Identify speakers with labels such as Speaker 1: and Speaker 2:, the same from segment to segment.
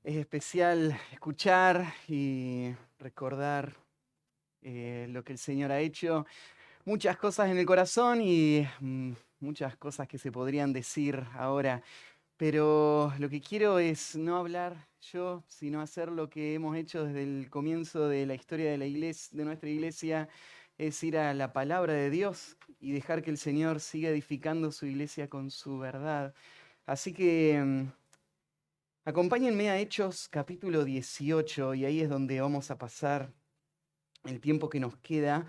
Speaker 1: Es especial escuchar y recordar lo que el Señor ha hecho. Muchas cosas en el corazón y muchas cosas que se podrían decir ahora. Pero lo que quiero es no hablar yo, sino hacer lo que hemos hecho desde el comienzo de la historia de la iglesia, de nuestra iglesia, es ir a la palabra de Dios y dejar que el Señor siga edificando su iglesia con su verdad. Así que acompáñenme a Hechos capítulo 18 y ahí es donde vamos a pasar el tiempo que nos queda.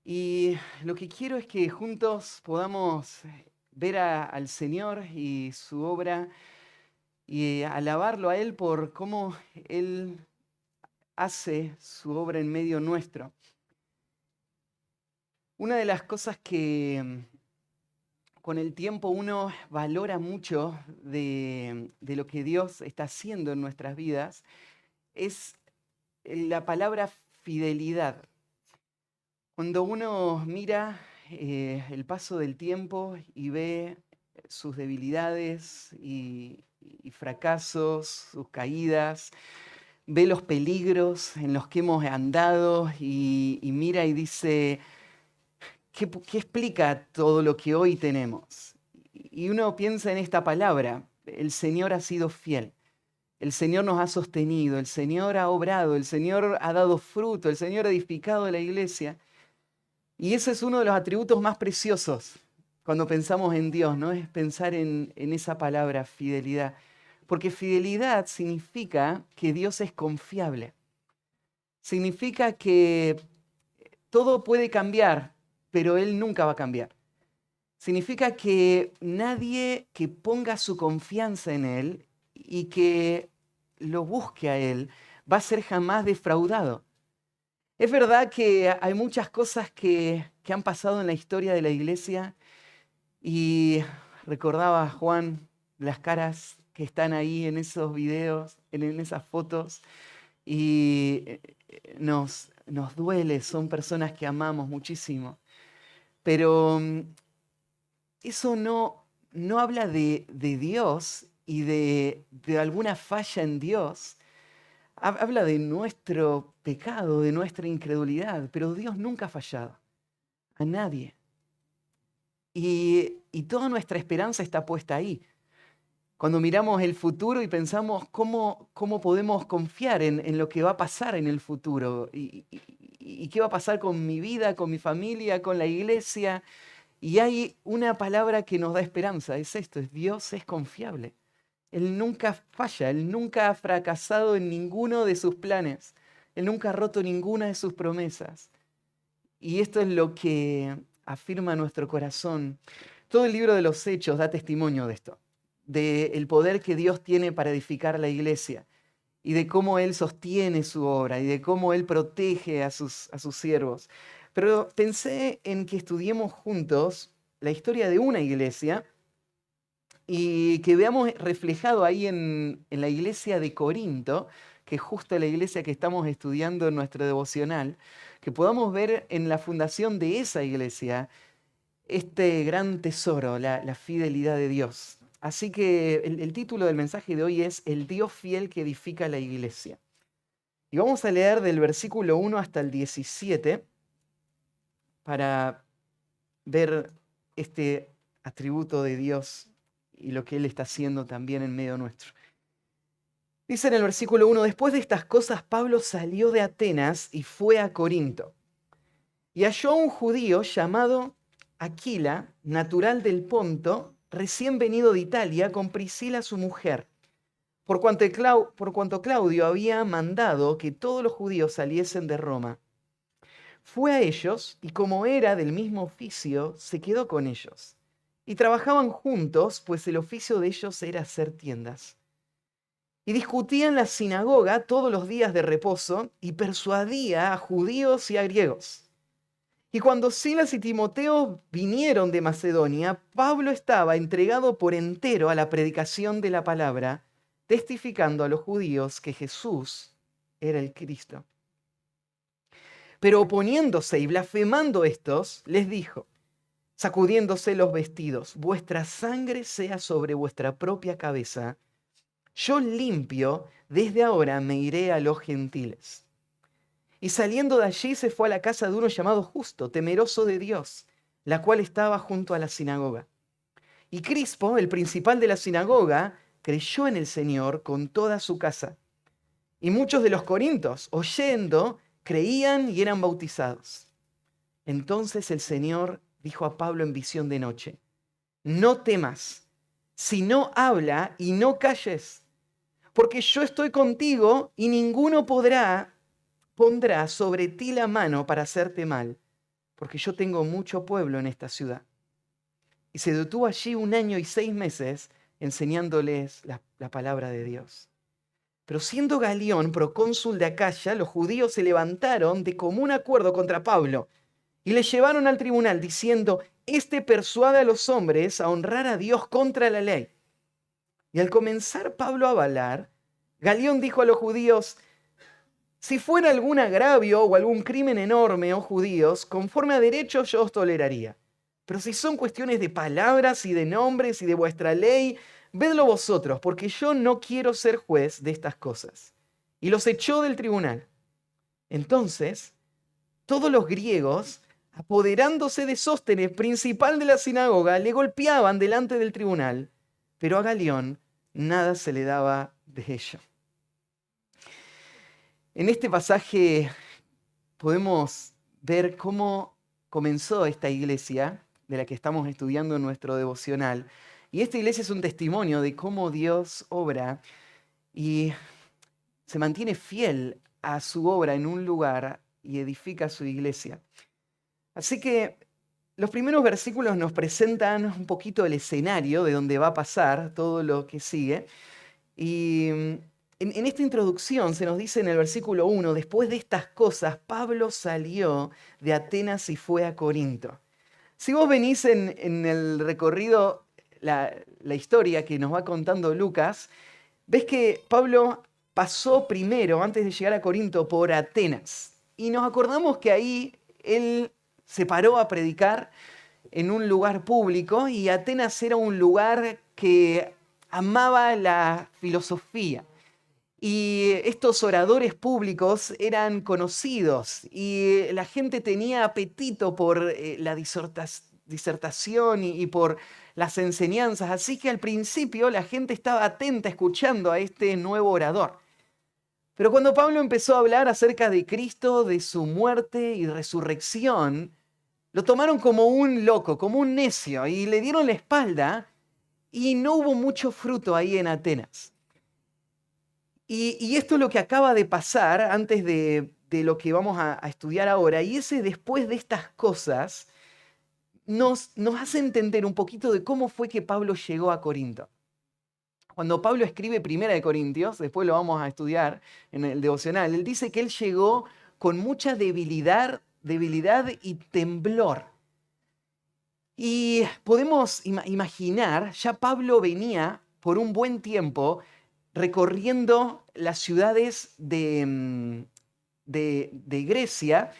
Speaker 1: Y lo que quiero es que juntos podamos ver al Señor y su obra y alabarlo a Él por cómo Él hace su obra en medio nuestro. Una de las cosas que con el tiempo uno valora mucho de lo que Dios está haciendo en nuestras vidas es la palabra fidelidad. Cuando uno mira el paso del tiempo y ve sus debilidades y fracasos, sus caídas, ve los peligros en los que hemos andado y mira y dice, ¿qué explica todo lo que hoy tenemos? Y uno piensa en esta palabra, el Señor ha sido fiel. El Señor nos ha sostenido, el Señor ha obrado, el Señor ha dado fruto, el Señor ha edificado la iglesia. Y ese es uno de los atributos más preciosos cuando pensamos en Dios, ¿no? Es pensar en esa palabra, fidelidad. Porque fidelidad significa que Dios es confiable. Significa que todo puede cambiar, pero Él nunca va a cambiar. Significa que nadie que ponga su confianza en Él y que lo busque a Él va a ser jamás defraudado. Es verdad que hay muchas cosas que han pasado en la historia de la iglesia y recordaba Juan las caras que están ahí en esos videos, en esas fotos y nos duele, son personas que amamos muchísimo, pero eso no habla de Dios y de alguna falla en Dios. Habla de nuestro pecado, de nuestra incredulidad, pero Dios nunca ha fallado a nadie. Y toda nuestra esperanza está puesta ahí. Cuando miramos el futuro y pensamos cómo podemos confiar en lo que va a pasar en el futuro y qué va a pasar con mi vida, con mi familia, con la iglesia. Y hay una palabra que nos da esperanza, es esto, es Dios es confiable. Él nunca falla, Él nunca ha fracasado en ninguno de sus planes, Él nunca ha roto ninguna de sus promesas. Y esto es lo que afirma nuestro corazón. Todo el libro de los Hechos da testimonio de esto, del poder que Dios tiene para edificar la iglesia y de cómo Él sostiene su obra y de cómo Él protege a sus siervos. Pero pensé en que estudiemos juntos la historia de una iglesia y que veamos reflejado ahí en la iglesia de Corinto, que es justo la iglesia que estamos estudiando en nuestro devocional, que podamos ver en la fundación de esa iglesia este gran tesoro, la fidelidad de Dios. Así que el título del mensaje de hoy es El Dios fiel que edifica la iglesia. Y vamos a leer del versículo 1 hasta el 17 para ver este atributo de Dios y lo que Él está haciendo también en medio nuestro. Dice en el versículo 1, después de estas cosas, Pablo salió de Atenas y fue a Corinto. Y halló a un judío llamado Aquila, natural del Ponto, recién venido de Italia, con Priscila su mujer, por cuanto Claudio había mandado que todos los judíos saliesen de Roma. Fue a ellos y como era del mismo oficio, se quedó con ellos. Y trabajaban juntos, pues el oficio de ellos era hacer tiendas. Y discutía en la sinagoga todos los días de reposo y persuadía a judíos y a griegos. Y cuando Silas y Timoteo vinieron de Macedonia, Pablo estaba entregado por entero a la predicación de la palabra, testificando a los judíos que Jesús era el Cristo. Pero oponiéndose y blasfemando estos, les dijo, sacudiéndose los vestidos. Vuestra sangre sea sobre vuestra propia cabeza. Yo limpio, desde ahora me iré a los gentiles. Y saliendo de allí se fue a la casa de uno llamado Justo, temeroso de Dios, la cual estaba junto a la sinagoga. Y Crispo, el principal de la sinagoga, creyó en el Señor con toda su casa. Y muchos de los corintios, oyendo, creían y eran bautizados. Entonces el Señor dijo a Pablo en visión de noche: no temas, sino habla y no calles, porque yo estoy contigo y ninguno pondrá sobre ti la mano para hacerte mal, porque yo tengo mucho pueblo en esta ciudad. Y se detuvo allí 1 año y 6 meses enseñándoles la palabra de Dios. Pero siendo Galión procónsul de Acaya, los judíos se levantaron de común acuerdo contra Pablo y le llevaron al tribunal diciendo: este persuade a los hombres a honrar a Dios contra la ley. Y al comenzar Pablo a hablar, Galión dijo a los judíos: si fuera algún agravio o algún crimen enorme, oh judíos, conforme a derecho yo os toleraría. Pero si son cuestiones de palabras y de nombres y de vuestra ley, vedlo vosotros, porque yo no quiero ser juez de estas cosas. Y los echó del tribunal. Entonces, todos los griegos, apoderándose de Sóstenes, principal de la sinagoga, le golpeaban delante del tribunal, pero a Galión nada se le daba de ello. En este pasaje podemos ver cómo comenzó esta iglesia de la que estamos estudiando en nuestro devocional. Y esta iglesia es un testimonio de cómo Dios obra y se mantiene fiel a su obra en un lugar y edifica su iglesia. Así que los primeros versículos nos presentan un poquito el escenario de donde va a pasar todo lo que sigue. Y en esta introducción se nos dice en el versículo 1, después de estas cosas, Pablo salió de Atenas y fue a Corinto. Si vos venís en el recorrido, la historia que nos va contando Lucas, ves que Pablo pasó primero, antes de llegar a Corinto, por Atenas. Y nos acordamos que ahí él se paró a predicar en un lugar público y Atenas era un lugar que amaba la filosofía. Y estos oradores públicos eran conocidos y la gente tenía apetito por la disertación y por las enseñanzas. Así que al principio la gente estaba atenta escuchando a este nuevo orador. Pero cuando Pablo empezó a hablar acerca de Cristo, de su muerte y resurrección, lo tomaron como un loco, como un necio, y le dieron la espalda y no hubo mucho fruto ahí en Atenas. Y esto es lo que acaba de pasar antes de lo que vamos a estudiar ahora. Y ese después de estas cosas nos hace entender un poquito de cómo fue que Pablo llegó a Corinto. Cuando Pablo escribe Primera de Corintios, después lo vamos a estudiar en el devocional, él dice que él llegó con mucha debilidad y temblor. Y podemos imaginar, ya Pablo venía por un buen tiempo recorriendo las ciudades de Grecia.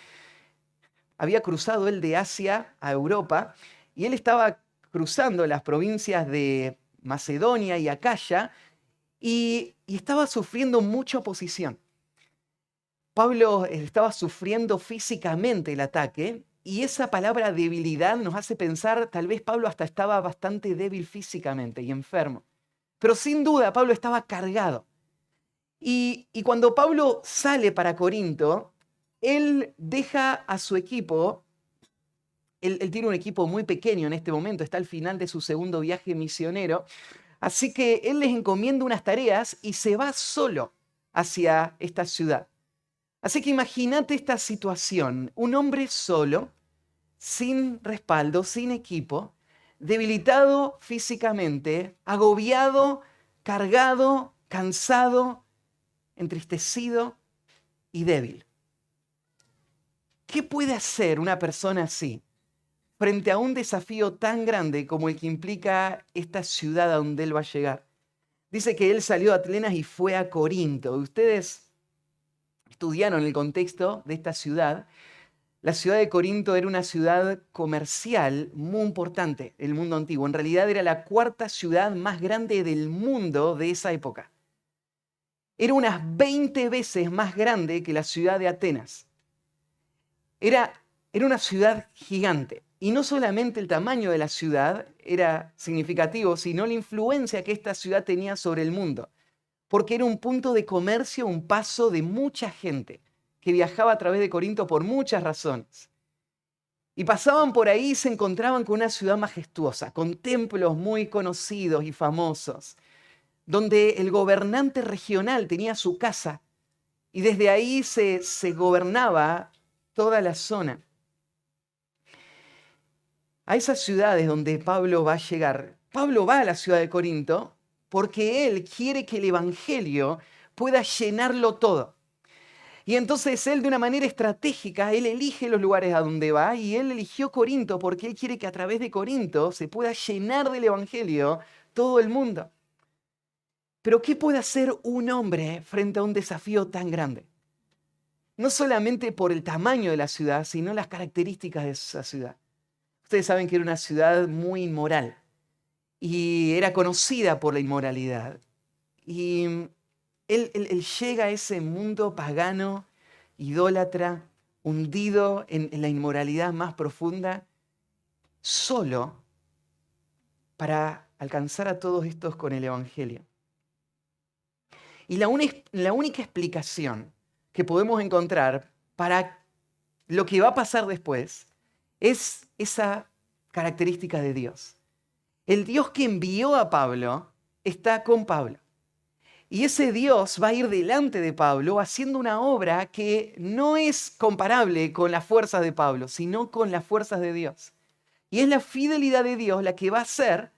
Speaker 1: Había cruzado él de Asia a Europa y él estaba cruzando las provincias de Macedonia y Acaya y estaba sufriendo mucha oposición. Pablo estaba sufriendo físicamente el ataque y esa palabra debilidad nos hace pensar, tal vez Pablo hasta estaba bastante débil físicamente y enfermo. Pero sin duda Pablo estaba cargado. Y cuando Pablo sale para Corinto, él deja a su equipo. Él tiene un equipo muy pequeño en este momento, está al final de su segundo viaje misionero. Así que él les encomienda unas tareas y se va solo hacia esta ciudad. Así que imagínate esta situación, un hombre solo, sin respaldo, sin equipo, debilitado físicamente, agobiado, cargado, cansado, entristecido y débil. ¿Qué puede hacer una persona así frente a un desafío tan grande como el que implica esta ciudad a donde él va a llegar? Dice que él salió de Atenas y fue a Corinto. Ustedes estudiaron el contexto de esta ciudad. La ciudad de Corinto era una ciudad comercial muy importante en el mundo antiguo. En realidad era la cuarta ciudad más grande del mundo de esa época. Era unas 20 veces más grande que la ciudad de Atenas. Era una ciudad gigante. Y no solamente el tamaño de la ciudad era significativo, sino la influencia que esta ciudad tenía sobre el mundo. Porque era un punto de comercio, un paso de mucha gente que viajaba a través de Corinto por muchas razones. Y pasaban por ahí y se encontraban con una ciudad majestuosa, con templos muy conocidos y famosos, donde el gobernante regional tenía su casa y desde ahí se gobernaba toda la zona. A esas ciudades donde Pablo va a llegar, Pablo va a la ciudad de Corinto porque él quiere que el evangelio pueda llenarlo todo. Y entonces él de una manera estratégica, él elige los lugares a donde va y él eligió Corinto porque él quiere que a través de Corinto se pueda llenar del evangelio todo el mundo. Pero ¿qué puede hacer un hombre frente a un desafío tan grande? No solamente por el tamaño de la ciudad, sino las características de esa ciudad. Ustedes saben que era una ciudad muy inmoral y era conocida por la inmoralidad. Y él llega a ese mundo pagano, idólatra, hundido en la inmoralidad más profunda, solo para alcanzar a todos estos con el Evangelio. Y la única explicación que podemos encontrar para lo que va a pasar después es esa característica de Dios. El Dios que envió a Pablo está con Pablo. Y ese Dios va a ir delante de Pablo haciendo una obra que no es comparable con las fuerzas de Pablo, sino con las fuerzas de Dios. Y es la fidelidad de Dios la que va a hacer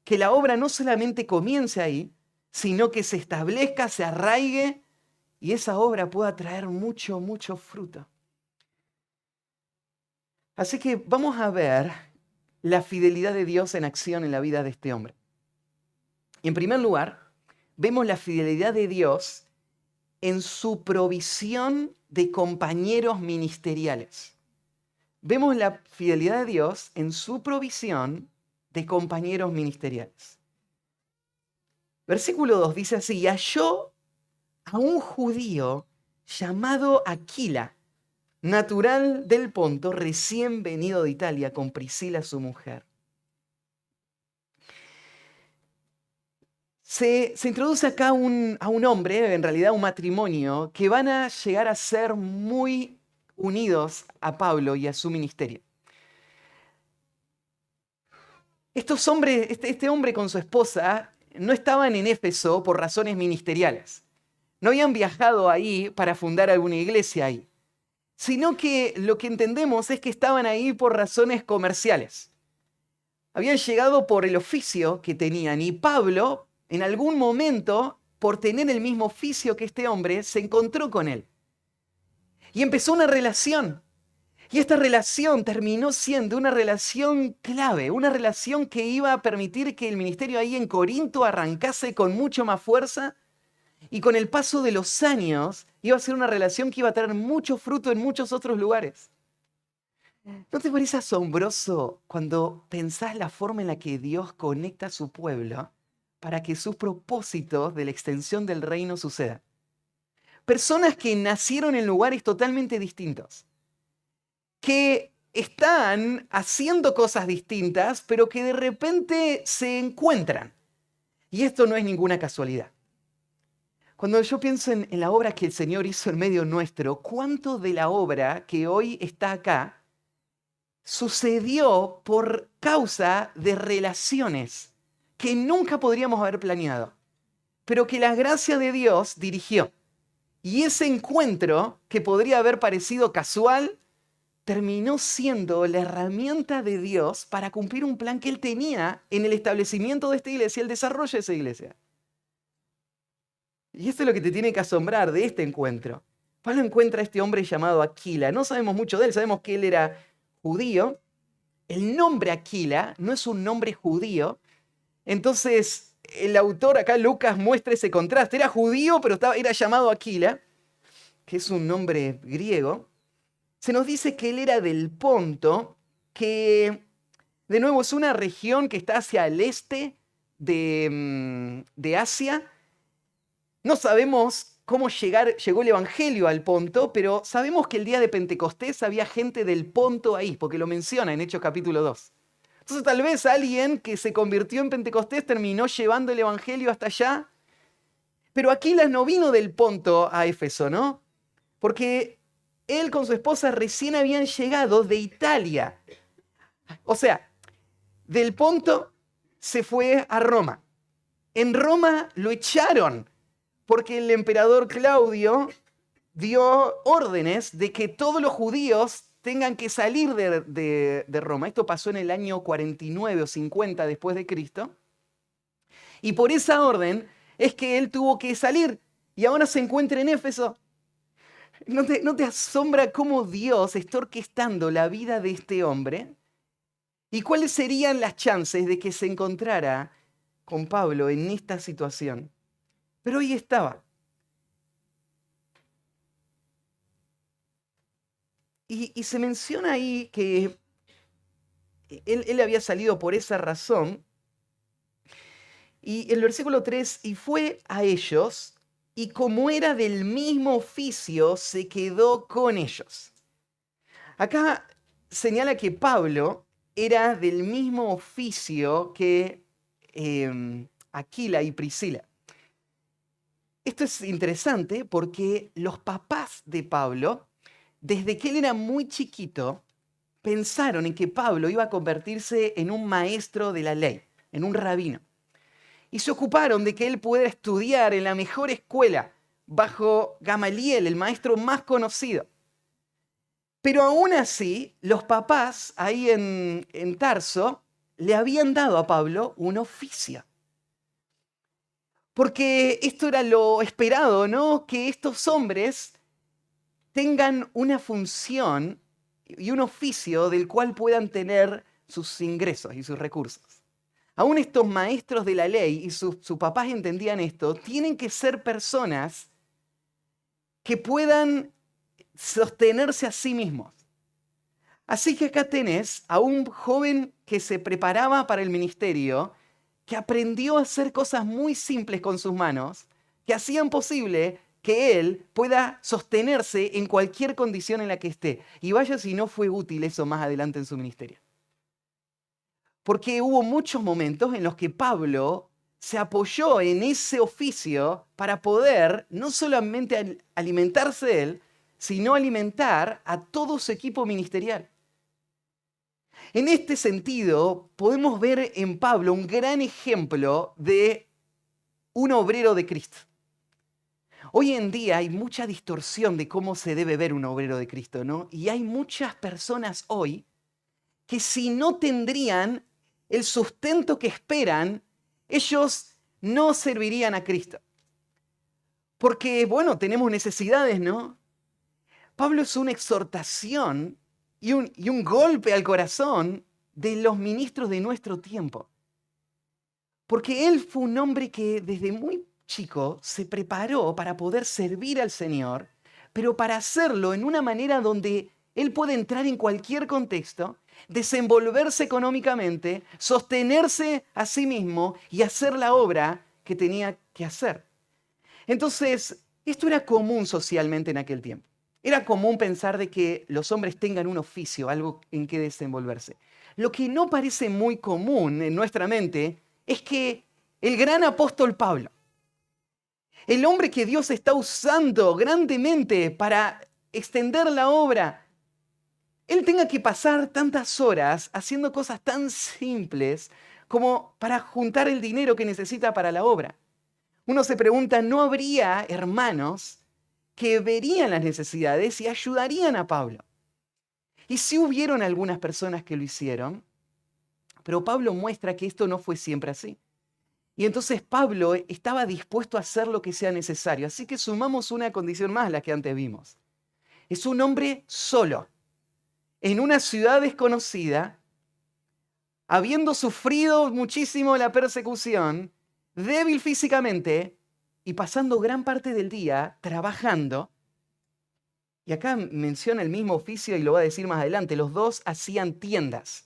Speaker 1: que la obra no solamente comience ahí, sino que se establezca, se arraigue y esa obra pueda traer mucho, mucho fruto. Así que vamos a ver la fidelidad de Dios en acción en la vida de este hombre. Y en primer lugar, vemos la fidelidad de Dios en su provisión de compañeros ministeriales. Vemos la fidelidad de Dios en su provisión de compañeros ministeriales. Versículo 2 dice así: y halló a un judío llamado Aquila, natural del Ponto, recién venido de Italia, con Priscila su mujer. Se introduce acá a un hombre, en realidad un matrimonio, que van a llegar a ser muy unidos a Pablo y a su ministerio. Este hombre con su esposa no estaban en Éfeso por razones ministeriales. No habían viajado ahí para fundar alguna iglesia ahí, sino que lo que entendemos es que estaban ahí por razones comerciales. Habían llegado por el oficio que tenían y Pablo, en algún momento, por tener el mismo oficio que este hombre, se encontró con él. Y empezó una relación. Y esta relación terminó siendo una relación clave, una relación que iba a permitir que el ministerio ahí en Corinto arrancase con mucho más fuerza y con el paso de los años iba a ser una relación que iba a traer mucho fruto en muchos otros lugares. ¿No te parece asombroso cuando pensás la forma en la que Dios conecta a su pueblo para que sus propósitos de la extensión del reino sucedan? Personas que nacieron en lugares totalmente distintos, que están haciendo cosas distintas, pero que de repente se encuentran. Y esto no es ninguna casualidad. Cuando yo pienso en la obra que el Señor hizo en medio nuestro, ¿cuánto de la obra que hoy está acá sucedió por causa de relaciones que nunca podríamos haber planeado, pero que la gracia de Dios dirigió? Y ese encuentro, que podría haber parecido casual, terminó siendo la herramienta de Dios para cumplir un plan que Él tenía en el establecimiento de esta iglesia, el desarrollo de esa iglesia. Y esto es lo que te tiene que asombrar de este encuentro. Pablo encuentra a este hombre llamado Aquila. No sabemos mucho de él, sabemos que él era judío. El nombre Aquila no es un nombre judío. Entonces, el autor acá, Lucas, muestra ese contraste. Era judío, pero era llamado Aquila, que es un nombre griego. se nos dice que él era del Ponto, que de nuevo es una región que está hacia el este de Asia. No sabemos cómo llegó el Evangelio al Ponto, pero sabemos que el día de Pentecostés había gente del Ponto ahí, porque lo menciona en Hechos capítulo 2. Entonces tal vez alguien que se convirtió en Pentecostés terminó llevando el Evangelio hasta allá, pero Aquilas no vino del Ponto a Éfeso, ¿no? Porque él con su esposa recién habían llegado de Italia. O sea, del Ponto se fue a Roma. En Roma lo echaron porque el emperador Claudio dio órdenes de que todos los judíos tengan que salir de Roma. Esto pasó en el año 49 o 50 después de Cristo. Y por esa orden es que él tuvo que salir y ahora se encuentra en Éfeso. ¿No te asombra cómo Dios está orquestando la vida de este hombre? ¿Y cuáles serían las chances de que se encontrara con Pablo en esta situación? Pero ahí estaba. Y se menciona ahí que él había salido por esa razón. Y el versículo 3, y fue a ellos, y como era del mismo oficio, se quedó con ellos. Acá señala que Pablo era del mismo oficio que Aquila y Priscila. Esto es interesante porque los papás de Pablo, desde que él era muy chiquito, pensaron en que Pablo iba a convertirse en un maestro de la ley, en un rabino. Y se ocuparon de que él pudiera estudiar en la mejor escuela, bajo Gamaliel, el maestro más conocido. Pero aún así, los papás ahí en Tarso le habían dado a Pablo un oficio. Porque esto era lo esperado, ¿no? Que estos hombres tengan una función y un oficio del cual puedan tener sus ingresos y sus recursos. Aún estos maestros de la ley y sus papás entendían esto, tienen que ser personas que puedan sostenerse a sí mismos. Así que acá tenés a un joven que se preparaba para el ministerio, que aprendió a hacer cosas muy simples con sus manos, que hacían posible que él pueda sostenerse en cualquier condición en la que esté. Y vaya si no fue útil eso más adelante en su ministerio. Porque hubo muchos momentos en los que Pablo se apoyó en ese oficio para poder no solamente alimentarse él, sino alimentar a todo su equipo ministerial. En este sentido, podemos ver en Pablo un gran ejemplo de un obrero de Cristo. Hoy en día hay mucha distorsión de cómo se debe ver un obrero de Cristo, ¿no? Y hay muchas personas hoy que si no tendrían el sustento que esperan, ellos no servirían a Cristo. Porque, bueno, tenemos necesidades, ¿no? Pablo es una exhortación y un golpe al corazón de los ministros de nuestro tiempo. Porque él fue un hombre que desde muy chico se preparó para poder servir al Señor, pero para hacerlo en una manera donde él puede entrar en cualquier contexto, desenvolverse económicamente, sostenerse a sí mismo y hacer la obra que tenía que hacer. Entonces, esto era común socialmente en aquel tiempo. Era común pensar de que los hombres tengan un oficio, algo en que desenvolverse. Lo que no parece muy común en nuestra mente es que el gran apóstol Pablo, el hombre que Dios está usando grandemente para extender la obra, él tenga que pasar tantas horas haciendo cosas tan simples como para juntar el dinero que necesita para la obra. Uno se pregunta, ¿no habría hermanos que verían las necesidades y ayudarían a Pablo? Y sí hubieron algunas personas que lo hicieron, pero Pablo muestra que esto no fue siempre así. Y entonces Pablo estaba dispuesto a hacer lo que sea necesario. Así que sumamos una condición más a la que antes vimos. Es un hombre solo, en una ciudad desconocida, habiendo sufrido muchísimo la persecución, débil físicamente y pasando gran parte del día trabajando. Y acá menciona el mismo oficio y lo va a decir más adelante. Los dos hacían tiendas.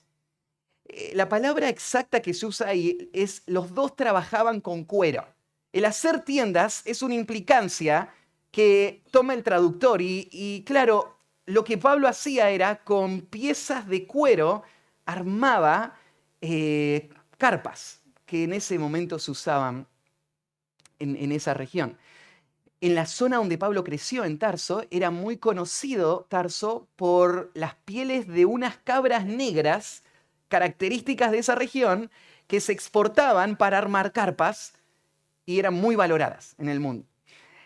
Speaker 1: La palabra exacta que se usa ahí es los dos trabajaban con cuero. El hacer tiendas es una implicancia que toma el traductor y claro, lo que Pablo hacía era con piezas de cuero armaba carpas que en ese momento se usaban en esa región. En la zona donde Pablo creció, en Tarso, era muy conocido Tarso por las pieles de unas cabras negras, características de esa región, que se exportaban para armar carpas y eran muy valoradas en el mundo.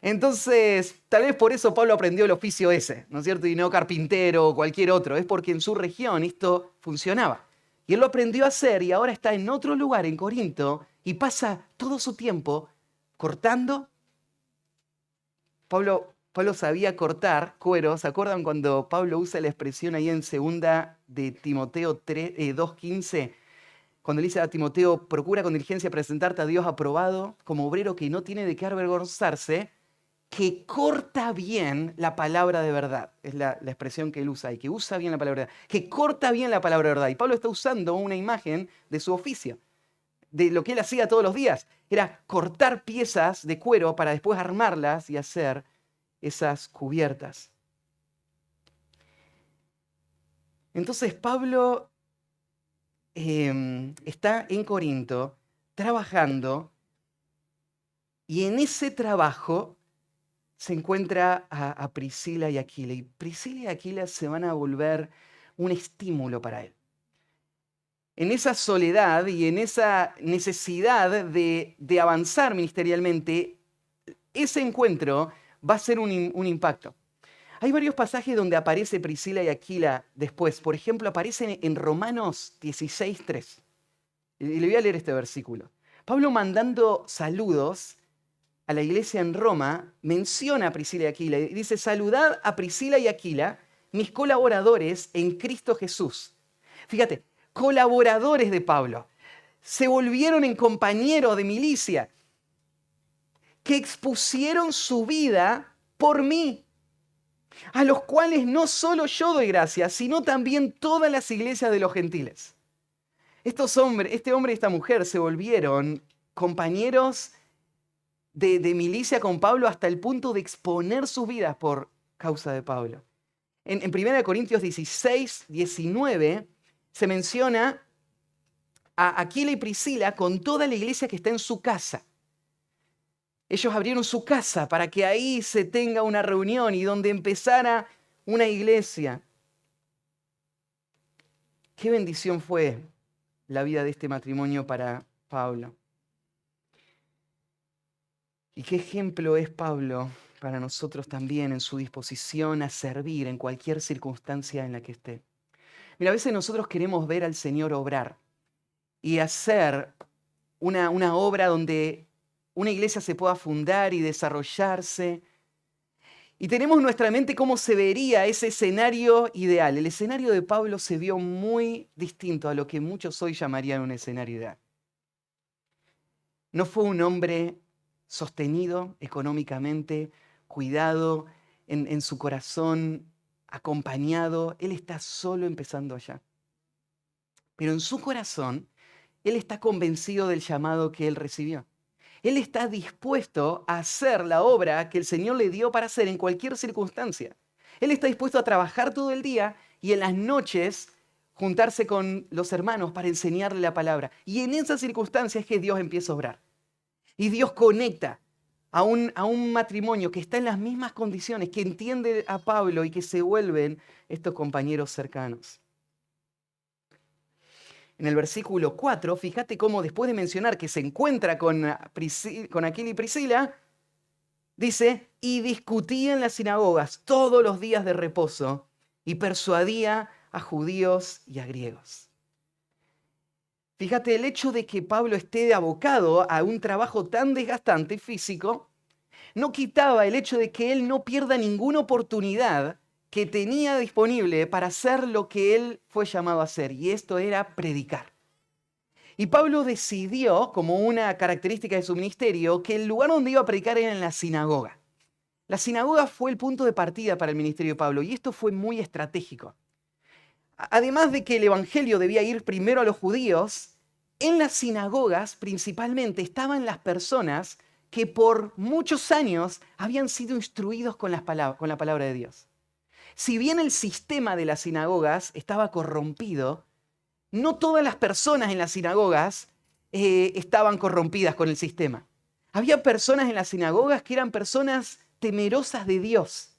Speaker 1: Entonces, tal vez por eso Pablo aprendió el oficio ese, ¿no es cierto? Y no carpintero o cualquier otro. Es porque en su región esto funcionaba. Y él lo aprendió a hacer y ahora está en otro lugar, en Corinto, y pasa todo su tiempo cortando. Pablo sabía cortar cuero. ¿Se acuerdan cuando Pablo usa la expresión ahí en 2 de Timoteo 2:15? Cuando le dice a Timoteo, procura con diligencia presentarte a Dios aprobado, como obrero que no tiene de qué avergonzarse, que corta bien la palabra de verdad. Es la expresión que él usa, y que usa bien la palabra de verdad. Que corta bien la palabra de verdad. Y Pablo está usando una imagen de su oficio, de lo que él hacía todos los días. Era cortar piezas de cuero para después armarlas y hacer esas cubiertas. Entonces Pablo está en Corinto trabajando y en ese trabajo se encuentra a Priscila y Aquila. Y Priscila y Aquila se van a volver un estímulo para él. En esa soledad y en esa necesidad de avanzar ministerialmente, ese encuentro va a ser un impacto. Hay varios pasajes donde aparece Priscila y Aquila después. Por ejemplo, aparecen en Romanos 16:3. Y le voy a leer este versículo. Pablo, mandando saludos a la iglesia en Roma, menciona a Priscila y Aquila. Y dice, saludad a Priscila y Aquila, mis colaboradores en Cristo Jesús. Fíjate, colaboradores de Pablo. Se volvieron en compañeros de milicia, que expusieron su vida por mí, a los cuales no solo yo doy gracias, sino también todas las iglesias de los gentiles. Este hombre y esta mujer se volvieron compañeros de milicia con Pablo hasta el punto de exponer sus vidas por causa de Pablo. En 1 Corintios 16:19 se menciona a Aquila y Priscila con toda la iglesia que está en su casa. Ellos abrieron su casa para que ahí se tenga una reunión y donde empezara una iglesia. Qué bendición fue la vida de este matrimonio para Pablo. Y qué ejemplo es Pablo para nosotros también en su disposición a servir en cualquier circunstancia en la que esté. Mira, a veces nosotros queremos ver al Señor obrar y hacer una obra donde una iglesia se pueda fundar y desarrollarse. Y tenemos en nuestra mente cómo se vería ese escenario ideal. El escenario de Pablo se vio muy distinto a lo que muchos hoy llamarían un escenario ideal. No fue un hombre sostenido económicamente, cuidado en su corazón, acompañado. Él está solo empezando allá. Pero en su corazón, él está convencido del llamado que él recibió. Él está dispuesto a hacer la obra que el Señor le dio para hacer en cualquier circunstancia. Él está dispuesto a trabajar todo el día y en las noches juntarse con los hermanos para enseñarle la palabra. Y en esas circunstancias es que Dios empieza a obrar. Y Dios conecta a un matrimonio que está en las mismas condiciones, que entiende a Pablo y que se vuelven estos compañeros cercanos. En el versículo 4, fíjate cómo después de mencionar que se encuentra con Aquila y Priscila, dice, y discutía en las sinagogas todos los días de reposo y persuadía a judíos y a griegos. Fíjate, el hecho de que Pablo esté abocado a un trabajo tan desgastante físico, no quitaba el hecho de que él no pierda ninguna oportunidad que tenía disponible para hacer lo que él fue llamado a hacer, y esto era predicar. Y Pablo decidió, como una característica de su ministerio, que el lugar donde iba a predicar era en la sinagoga. La sinagoga fue el punto de partida para el ministerio de Pablo y esto fue muy estratégico. Además de que el evangelio debía ir primero a los judíos, en las sinagogas principalmente estaban las personas que por muchos años habían sido instruidos con la palabra de Dios. Si bien el sistema de las sinagogas estaba corrompido, no todas las personas en las sinagogas estaban corrompidas con el sistema. Había personas en las sinagogas que eran personas temerosas de Dios,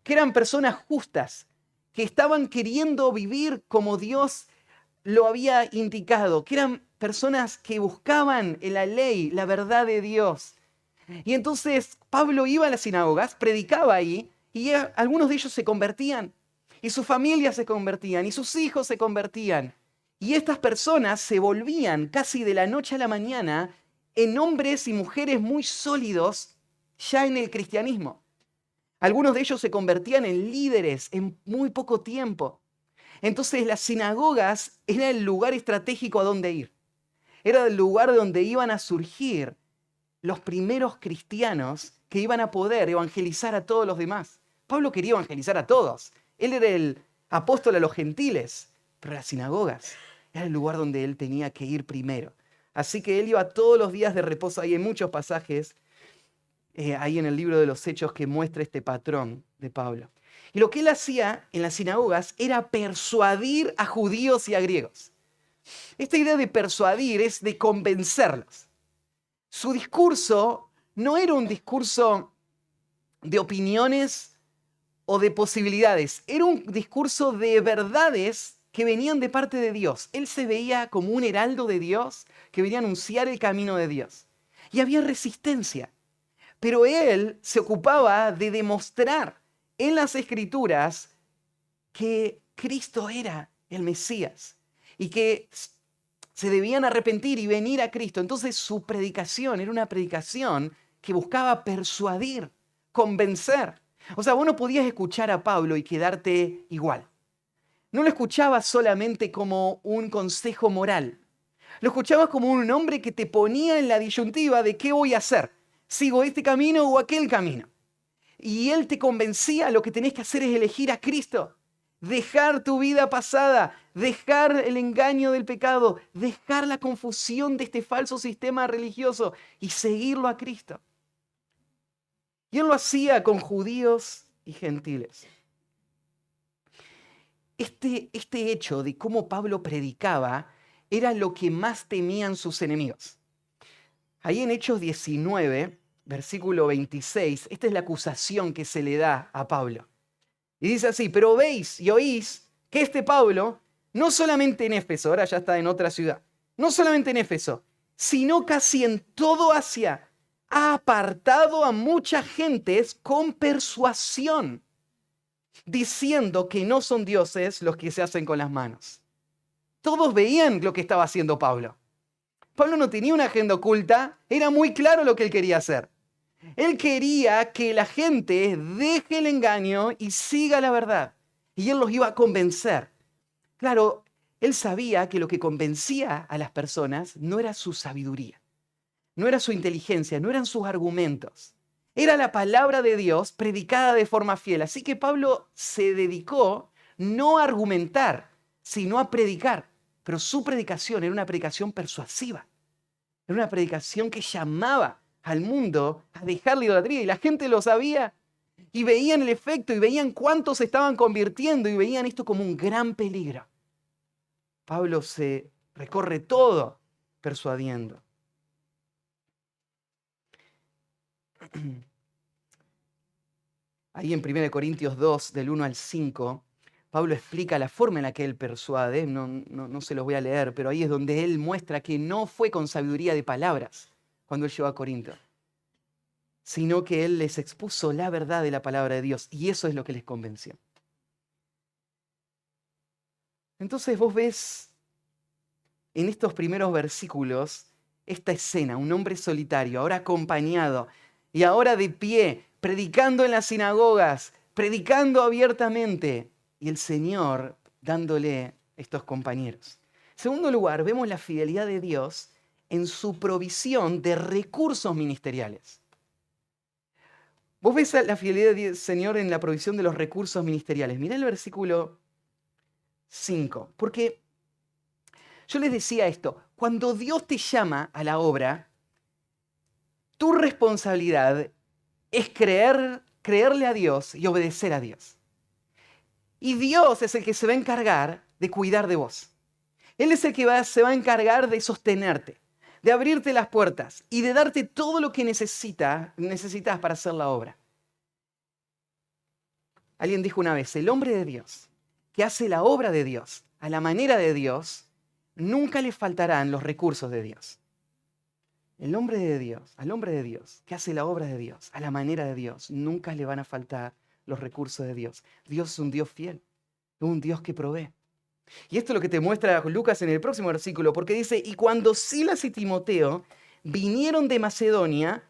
Speaker 1: que eran personas justas, que estaban queriendo vivir como Dios lo había indicado, que eran personas que buscaban en la ley la verdad de Dios. Y entonces Pablo iba a las sinagogas, predicaba ahí, y algunos de ellos se convertían, y sus familias se convertían, y sus hijos se convertían. Y estas personas se volvían casi de la noche a la mañana en hombres y mujeres muy sólidos ya en el cristianismo. Algunos de ellos se convertían en líderes en muy poco tiempo. Entonces las sinagogas era el lugar estratégico a donde ir. Era el lugar donde iban a surgir los primeros cristianos que iban a poder evangelizar a todos los demás. Pablo quería evangelizar a todos. Él era el apóstol a los gentiles, pero las sinagogas era el lugar donde él tenía que ir primero. Así que él iba todos los días de reposo. Hay muchos pasajes ahí en el libro de los Hechos que muestra este patrón de Pablo. Y lo que él hacía en las sinagogas era persuadir a judíos y a griegos. Esta idea de persuadir es de convencerlos. Su discurso no era un discurso de opiniones o de posibilidades, era un discurso de verdades que venían de parte de Dios. Él se veía como un heraldo de Dios que venía a anunciar el camino de Dios. Y había resistencia, pero él se ocupaba de demostrar en las Escrituras que Cristo era el Mesías y que se debían arrepentir y venir a Cristo. Entonces su predicación era una predicación que buscaba persuadir, convencer. O sea, vos no podías escuchar a Pablo y quedarte igual. No lo escuchabas solamente como un consejo moral. Lo escuchabas como un hombre que te ponía en la disyuntiva de qué voy a hacer. ¿Sigo este camino o aquel camino? Y él te convencía, lo que tenés que hacer es elegir a Cristo. Dejar tu vida pasada, dejar el engaño del pecado, dejar la confusión de este falso sistema religioso y seguirlo a Cristo. Y él lo hacía con judíos y gentiles. Este hecho de cómo Pablo predicaba era lo que más temían sus enemigos. Ahí en Hechos 19, versículo 26, esta es la acusación que se le da a Pablo. Y dice así: pero veis y oís que este Pablo, no solamente en Éfeso, ahora ya está en otra ciudad, no solamente en Éfeso, sino casi en todo Asia, ha apartado a muchas gentes con persuasión, diciendo que no son dioses los que se hacen con las manos. Todos veían lo que estaba haciendo Pablo. Pablo no tenía una agenda oculta, era muy claro lo que él quería hacer. Él quería que la gente deje el engaño y siga la verdad. Y él los iba a convencer. Claro, él sabía que lo que convencía a las personas no era su sabiduría, no era su inteligencia, no eran sus argumentos. Era la palabra de Dios predicada de forma fiel. Así que Pablo se dedicó no a argumentar, sino a predicar. Pero su predicación era una predicación persuasiva. Era una predicación que llamaba al mundo a dejar la idolatría. Y la gente lo sabía y veían el efecto y veían cuántos se estaban convirtiendo y veían esto como un gran peligro. Pablo se recorre todo persuadiendo. Ahí en 1 Corintios 2, del 1 al 5, Pablo explica la forma en la que él persuade. No se los voy a leer, pero ahí es donde él muestra que no fue con sabiduría de palabras cuando él llegó a Corinto, sino que él les expuso la verdad de la palabra de Dios, y eso es lo que les convenció. Entonces vos ves en estos primeros versículos esta escena, un hombre solitario, ahora acompañado y ahora de pie, predicando en las sinagogas, predicando abiertamente, y el Señor dándole estos compañeros. En segundo lugar, vemos la fidelidad de Dios en su provisión de recursos ministeriales. Vos ves la fidelidad del Señor en la provisión de los recursos ministeriales. Mirá el versículo 5, porque yo les decía esto, cuando Dios te llama a la obra, tu responsabilidad es creerle a Dios y obedecer a Dios. Y Dios es el que se va a encargar de cuidar de vos. Él es el que se va a encargar de sostenerte, de abrirte las puertas y de darte todo lo que necesitas para hacer la obra. Alguien dijo una vez, el hombre de Dios, que hace la obra de Dios a la manera de Dios, nunca le faltarán los recursos de Dios. El hombre de Dios, al hombre de Dios, que hace la obra de Dios a la manera de Dios, nunca le van a faltar los recursos de Dios. Dios es un Dios fiel, un Dios que provee. Y esto es lo que te muestra Lucas en el próximo versículo, porque dice, y cuando Silas y Timoteo vinieron de Macedonia,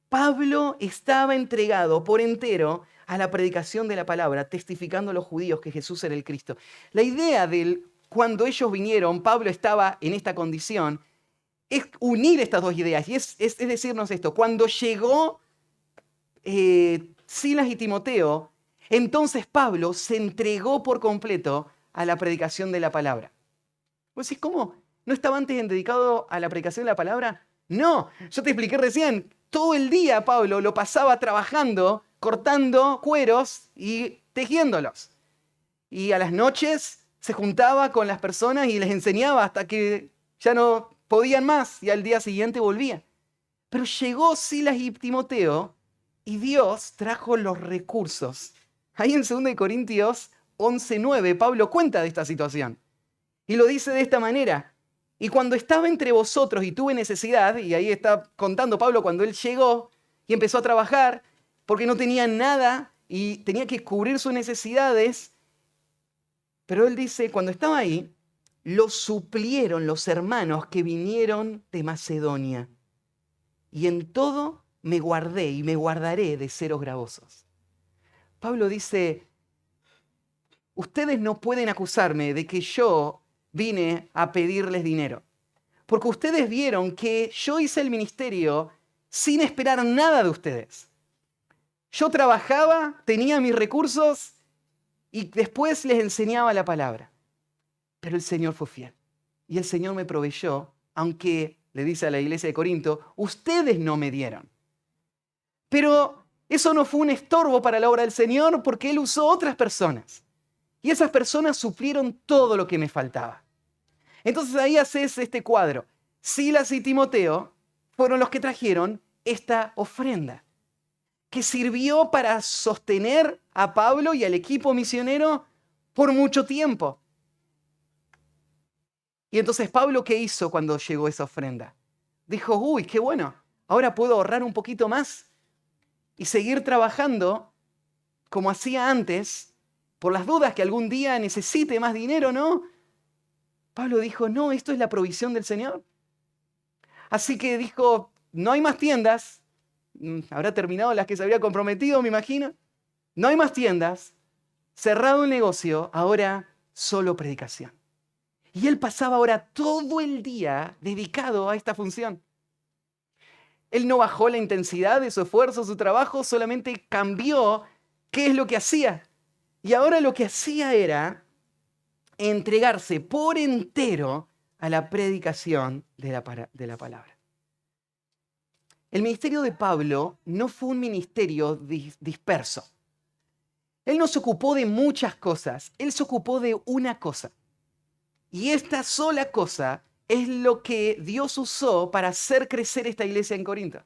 Speaker 1: Pablo estaba entregado por entero a la predicación de la palabra, testificando a los judíos que Jesús era el Cristo. La idea de cuando ellos vinieron, Pablo estaba en esta condición, es unir estas dos ideas. Y es decirnos esto, cuando llegó Silas y Timoteo, entonces Pablo se entregó por completo a la predicación de la palabra. ¿Vos decís cómo? ¿No estaba antes dedicado a la predicación de la palabra? No, yo te expliqué recién, todo el día Pablo lo pasaba trabajando, cortando cueros y tejiéndolos. Y a las noches se juntaba con las personas y les enseñaba hasta que ya no podían más y al día siguiente volvía. Pero llegó Silas y Timoteo y Dios trajo los recursos. Ahí en 2 Corintios 11:9 Pablo cuenta de esta situación. Y lo dice de esta manera. Y cuando estaba entre vosotros y tuve necesidad, y ahí está contando Pablo cuando él llegó y empezó a trabajar, porque no tenía nada y tenía que cubrir sus necesidades, pero él dice, cuando estaba ahí, lo suplieron los hermanos que vinieron de Macedonia. Y en todo me guardé y me guardaré de seros gravosos. Pablo dice, ustedes no pueden acusarme de que yo vine a pedirles dinero, porque ustedes vieron que yo hice el ministerio sin esperar nada de ustedes. Yo trabajaba, tenía mis recursos y después les enseñaba la palabra. Pero el Señor fue fiel y el Señor me proveyó, aunque, le dice a la iglesia de Corinto, ustedes no me dieron. Pero eso no fue un estorbo para la obra del Señor porque Él usó otras personas. Y esas personas suplieron todo lo que me faltaba. Entonces ahí haces este cuadro. Silas y Timoteo fueron los que trajeron esta ofrenda, que sirvió para sostener a Pablo y al equipo misionero por mucho tiempo. Y entonces Pablo, ¿qué hizo cuando llegó esa ofrenda? Dijo, uy, qué bueno, ahora puedo ahorrar un poquito más y seguir trabajando como hacía antes, por las dudas que algún día necesite más dinero, ¿no? Pablo dijo, no, esto es la provisión del Señor. Así que dijo, no hay más tiendas. Habrá terminado las que se había comprometido, me imagino. No hay más tiendas. Cerrado el negocio, ahora solo predicación. Y él pasaba ahora todo el día dedicado a esta función. Él no bajó la intensidad de su esfuerzo, su trabajo, solamente cambió qué es lo que hacía. Y ahora lo que hacía era entregarse por entero a la predicación de la palabra. El ministerio de Pablo no fue un ministerio disperso. Él no se ocupó de muchas cosas, él se ocupó de una cosa. Y esta sola cosa es lo que Dios usó para hacer crecer esta iglesia en Corinto.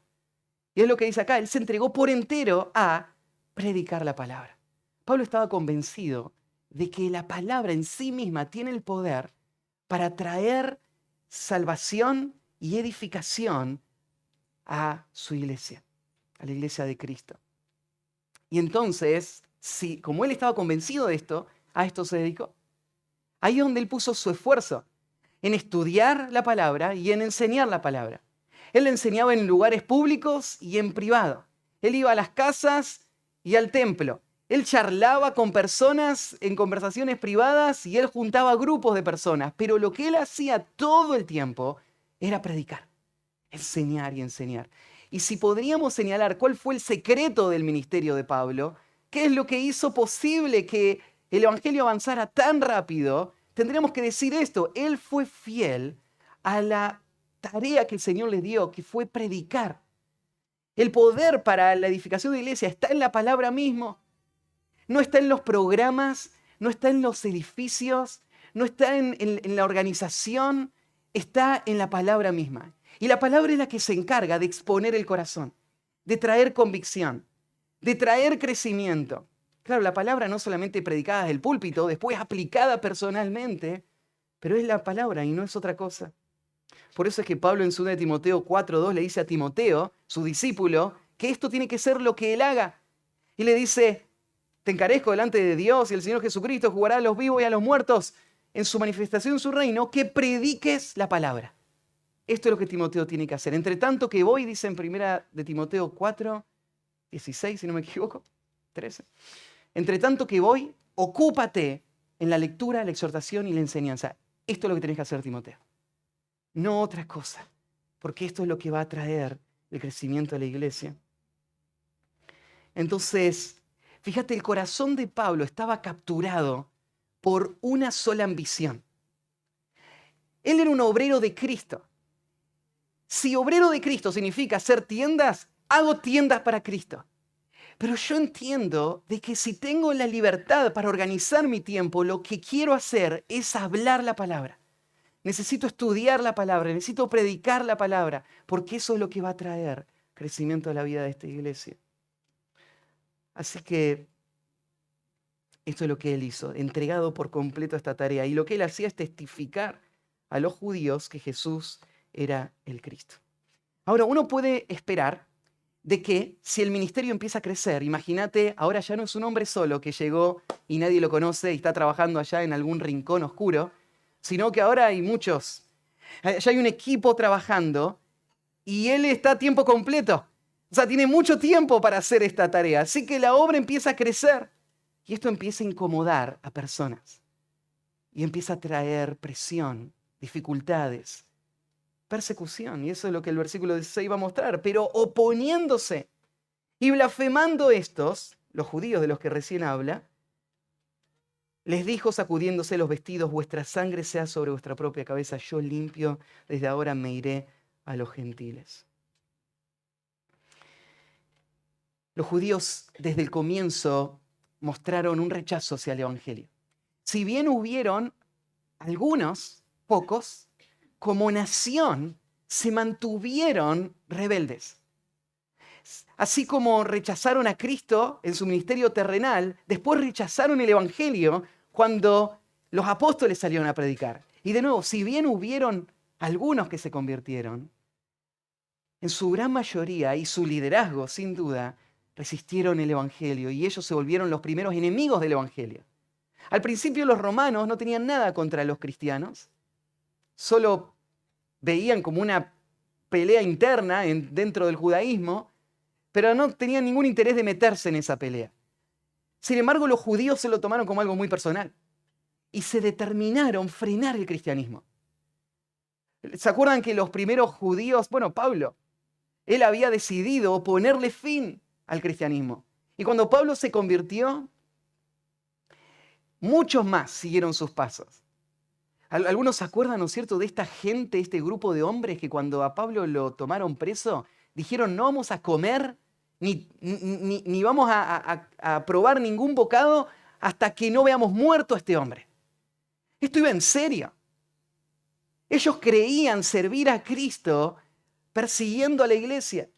Speaker 1: Y es lo que dice acá, él se entregó por entero a predicar la palabra. Pablo estaba convencido de que la palabra en sí misma tiene el poder para traer salvación y edificación a su iglesia, a la iglesia de Cristo. Y entonces, como él estaba convencido de esto, a esto se dedicó. Ahí es donde él puso su esfuerzo, en estudiar la palabra y en enseñar la palabra. Él enseñaba en lugares públicos y en privado. Él iba a las casas y al templo. Él charlaba con personas en conversaciones privadas y él juntaba grupos de personas. Pero lo que él hacía todo el tiempo era predicar, enseñar y enseñar. Y si podríamos señalar cuál fue el secreto del ministerio de Pablo, qué es lo que hizo posible que el evangelio avanzara tan rápido, tendríamos que decir esto: él fue fiel a la tarea que el Señor le dio, que fue predicar. El poder para la edificación de la iglesia está en la palabra mismo. No está en los programas, no está en los edificios, no está en la organización, está en la palabra misma. Y la palabra es la que se encarga de exponer el corazón, de traer convicción, de traer crecimiento. Claro, la palabra no solamente predicada desde el púlpito, después aplicada personalmente, pero es la palabra y no es otra cosa. Por eso es que Pablo en 2 Timoteo 4:2 le dice a Timoteo, su discípulo, que esto tiene que ser lo que él haga. Y le dice: te encarezco delante de Dios y el Señor Jesucristo jugará a los vivos y a los muertos en su manifestación en su reino, que prediques la palabra. Esto es lo que Timoteo tiene que hacer. Entre tanto que voy, dice en 1 de Timoteo 4:16, si no me equivoco, 13. Entre tanto que voy, ocúpate en la lectura, la exhortación y la enseñanza. Esto es lo que tenés que hacer, Timoteo. No otra cosa, porque esto es lo que va a traer el crecimiento de la iglesia. Entonces, fíjate, el corazón de Pablo estaba capturado por una sola ambición. Él era un obrero de Cristo. Si obrero de Cristo significa hacer tiendas, hago tiendas para Cristo. Pero yo entiendo de que si tengo la libertad para organizar mi tiempo, lo que quiero hacer es hablar la palabra. Necesito estudiar la palabra, necesito predicar la palabra, porque eso es lo que va a traer crecimiento a la vida de esta iglesia. Así que esto es lo que él hizo, entregado por completo a esta tarea. Y lo que él hacía es testificar a los judíos que Jesús era el Cristo. Ahora, uno puede esperar de que si el ministerio empieza a crecer, imagínate, ahora ya no es un hombre solo que llegó y nadie lo conoce y está trabajando allá en algún rincón oscuro, sino que ahora hay muchos. Ya hay un equipo trabajando y él está a tiempo completo. O sea, tiene mucho tiempo para hacer esta tarea. Así que la obra empieza a crecer y esto empieza a incomodar a personas y empieza a traer presión, dificultades, persecución. Y eso es lo que el versículo 16 va a mostrar. Pero oponiéndose y blasfemando estos, los judíos de los que recién habla, les dijo sacudiéndose los vestidos: vuestra sangre sea sobre vuestra propia cabeza, yo limpio, desde ahora me iré a los gentiles. Los judíos desde el comienzo mostraron un rechazo hacia el evangelio. Si bien hubieron algunos, pocos, como nación se mantuvieron rebeldes. Así como rechazaron a Cristo en su ministerio terrenal, después rechazaron el evangelio cuando los apóstoles salieron a predicar. Y de nuevo, si bien hubieron algunos que se convirtieron, en su gran mayoría y su liderazgo, sin duda, resistieron el evangelio y ellos se volvieron los primeros enemigos del evangelio. Al principio los romanos no tenían nada contra los cristianos, solo veían como una pelea interna dentro del judaísmo, pero no tenían ningún interés de meterse en esa pelea. Sin embargo, los judíos se lo tomaron como algo muy personal y se determinaron frenar el cristianismo. ¿Se acuerdan que los primeros judíos, Pablo, él había decidido ponerle fin al cristianismo? Y cuando Pablo se convirtió, muchos más siguieron sus pasos. Algunos se acuerdan, ¿no es cierto?, de esta gente, este grupo de hombres que cuando a Pablo lo tomaron preso, dijeron: no vamos a comer ni vamos a probar ningún bocado hasta que no veamos muerto a este hombre. Esto iba en serio. Ellos creían servir a Cristo persiguiendo a la iglesia.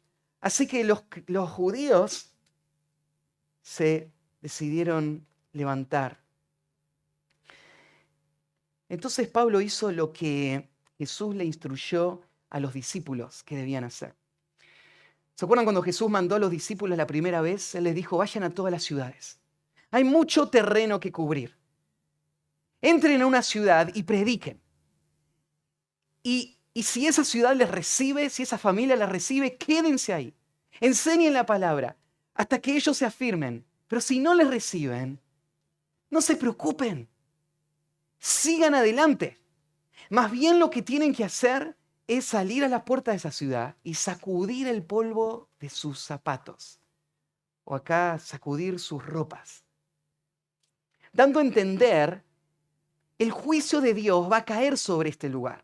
Speaker 1: Así que los judíos se decidieron levantar. Entonces Pablo hizo lo que Jesús le instruyó a los discípulos que debían hacer. ¿Se acuerdan cuando Jesús mandó a los discípulos la primera vez? Él les dijo: vayan a todas las ciudades. Hay mucho terreno que cubrir. Entren a una ciudad y prediquen. Y si esa ciudad les recibe, si esa familia les recibe, quédense ahí. Enseñen la palabra hasta que ellos se afirmen. Pero si no les reciben, no se preocupen. Sigan adelante. Más bien lo que tienen que hacer es salir a la puerta de esa ciudad y sacudir el polvo de sus zapatos. O acá sacudir sus ropas. Dando a entender, el juicio de Dios va a caer sobre este lugar.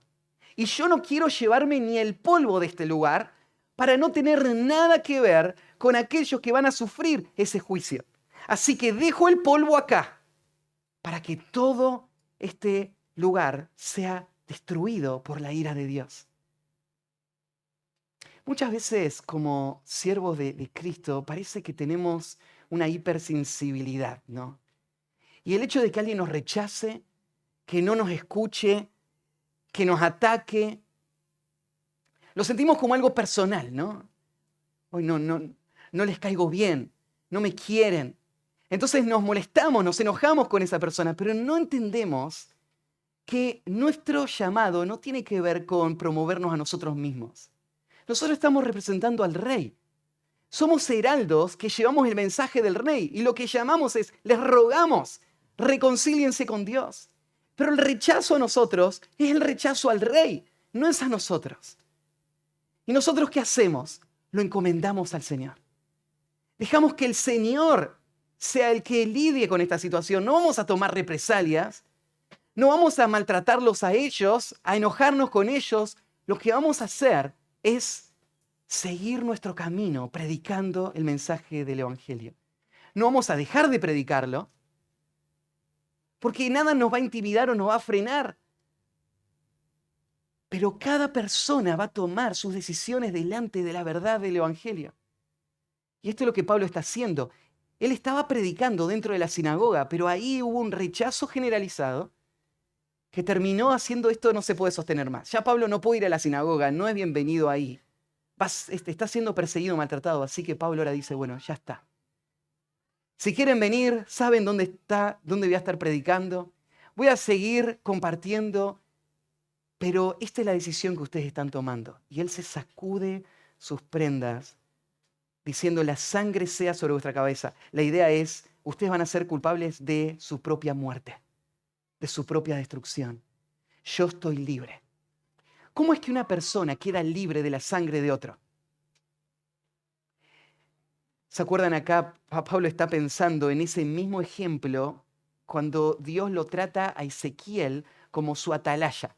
Speaker 1: Y yo no quiero llevarme ni el polvo de este lugar para no tener nada que ver con aquellos que van a sufrir ese juicio. Así que dejo el polvo acá para que todo este lugar sea destruido por la ira de Dios. Muchas veces como siervos de Cristo parece que tenemos una hipersensibilidad, ¿no? Y el hecho de que alguien nos rechace, que no nos escuche, que nos ataque, lo sentimos como algo personal, ¿no? Hoy no les caigo bien, no me quieren. Entonces nos molestamos, nos enojamos con esa persona, pero no entendemos que nuestro llamado no tiene que ver con promovernos a nosotros mismos. Nosotros estamos representando al Rey. Somos heraldos que llevamos el mensaje del Rey y lo que llamamos es, les rogamos, reconcíliense con Dios. Pero el rechazo a nosotros es el rechazo al Rey, no es a nosotros. ¿Y nosotros qué hacemos? Lo encomendamos al Señor. Dejamos que el Señor sea el que lidie con esta situación. No vamos a tomar represalias, no vamos a maltratarlos a ellos, a enojarnos con ellos. Lo que vamos a hacer es seguir nuestro camino predicando el mensaje del Evangelio. No vamos a dejar de predicarlo, porque nada nos va a intimidar o nos va a frenar. Pero cada persona va a tomar sus decisiones delante de la verdad del Evangelio. Y esto es lo que Pablo está haciendo. Él estaba predicando dentro de la sinagoga, pero ahí hubo un rechazo generalizado que terminó haciendo esto no se puede sostener más. Ya Pablo no puede ir a la sinagoga, no es bienvenido ahí. Está siendo perseguido, maltratado, así que Pablo ahora dice, bueno, ya está. Si quieren venir, saben dónde voy a estar predicando. Voy a seguir compartiendo, pero esta es la decisión que ustedes están tomando. Y él se sacude sus prendas, diciendo, la sangre sea sobre vuestra cabeza. La idea es, ustedes van a ser culpables de su propia muerte, de su propia destrucción. Yo estoy libre. ¿Cómo es que una persona queda libre de la sangre de otro? ¿Se acuerdan acá? Pablo está pensando en ese mismo ejemplo cuando Dios lo trata a Ezequiel como su atalaya.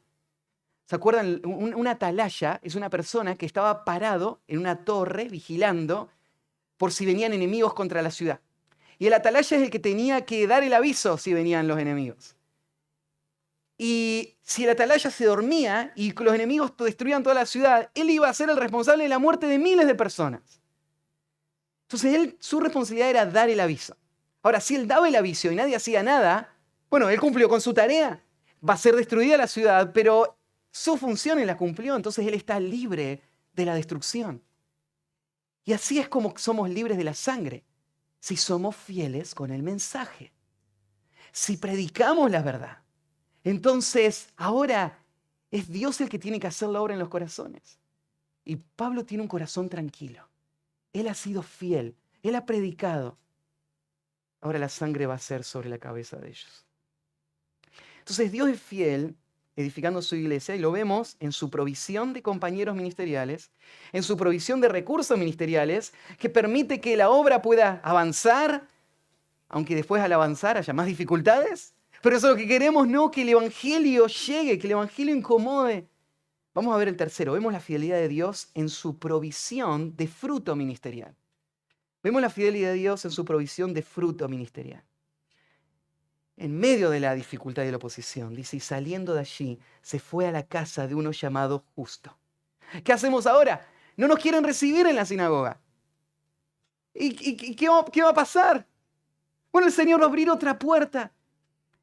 Speaker 1: ¿Se acuerdan? Una atalaya es una persona que estaba parado en una torre vigilando por si venían enemigos contra la ciudad. Y el atalaya es el que tenía que dar el aviso si venían los enemigos. Y si el atalaya se dormía y los enemigos destruían toda la ciudad, él iba a ser el responsable de la muerte de miles de personas. Entonces su responsabilidad era dar el aviso. Ahora, si él daba el aviso y nadie hacía nada, bueno, él cumplió con su tarea. Va a ser destruida la ciudad, pero su función él la cumplió, entonces él está libre de la destrucción. Y así es como somos libres de la sangre, si somos fieles con el mensaje. Si predicamos la verdad. Entonces, ahora es Dios el que tiene que hacer la obra en los corazones. Y Pablo tiene un corazón tranquilo. Él ha sido fiel. Él ha predicado. Ahora la sangre va a ser sobre la cabeza de ellos. Entonces, Dios es fiel, edificando su iglesia, y lo vemos en su provisión de compañeros ministeriales, en su provisión de recursos ministeriales, que permite que la obra pueda avanzar, aunque después al avanzar haya más dificultades. Pero eso es lo que queremos, no, que el Evangelio llegue, que el Evangelio incomode. Vamos a ver el tercero. Vemos la fidelidad de Dios en su provisión de fruto ministerial. Vemos la fidelidad de Dios en su provisión de fruto ministerial. En medio de la dificultad y la oposición, dice, y saliendo de allí, se fue a la casa de uno llamado Justo. ¿Qué hacemos ahora? No nos quieren recibir en la sinagoga. ¿Y qué va a pasar? Bueno, el Señor va a abrir otra puerta.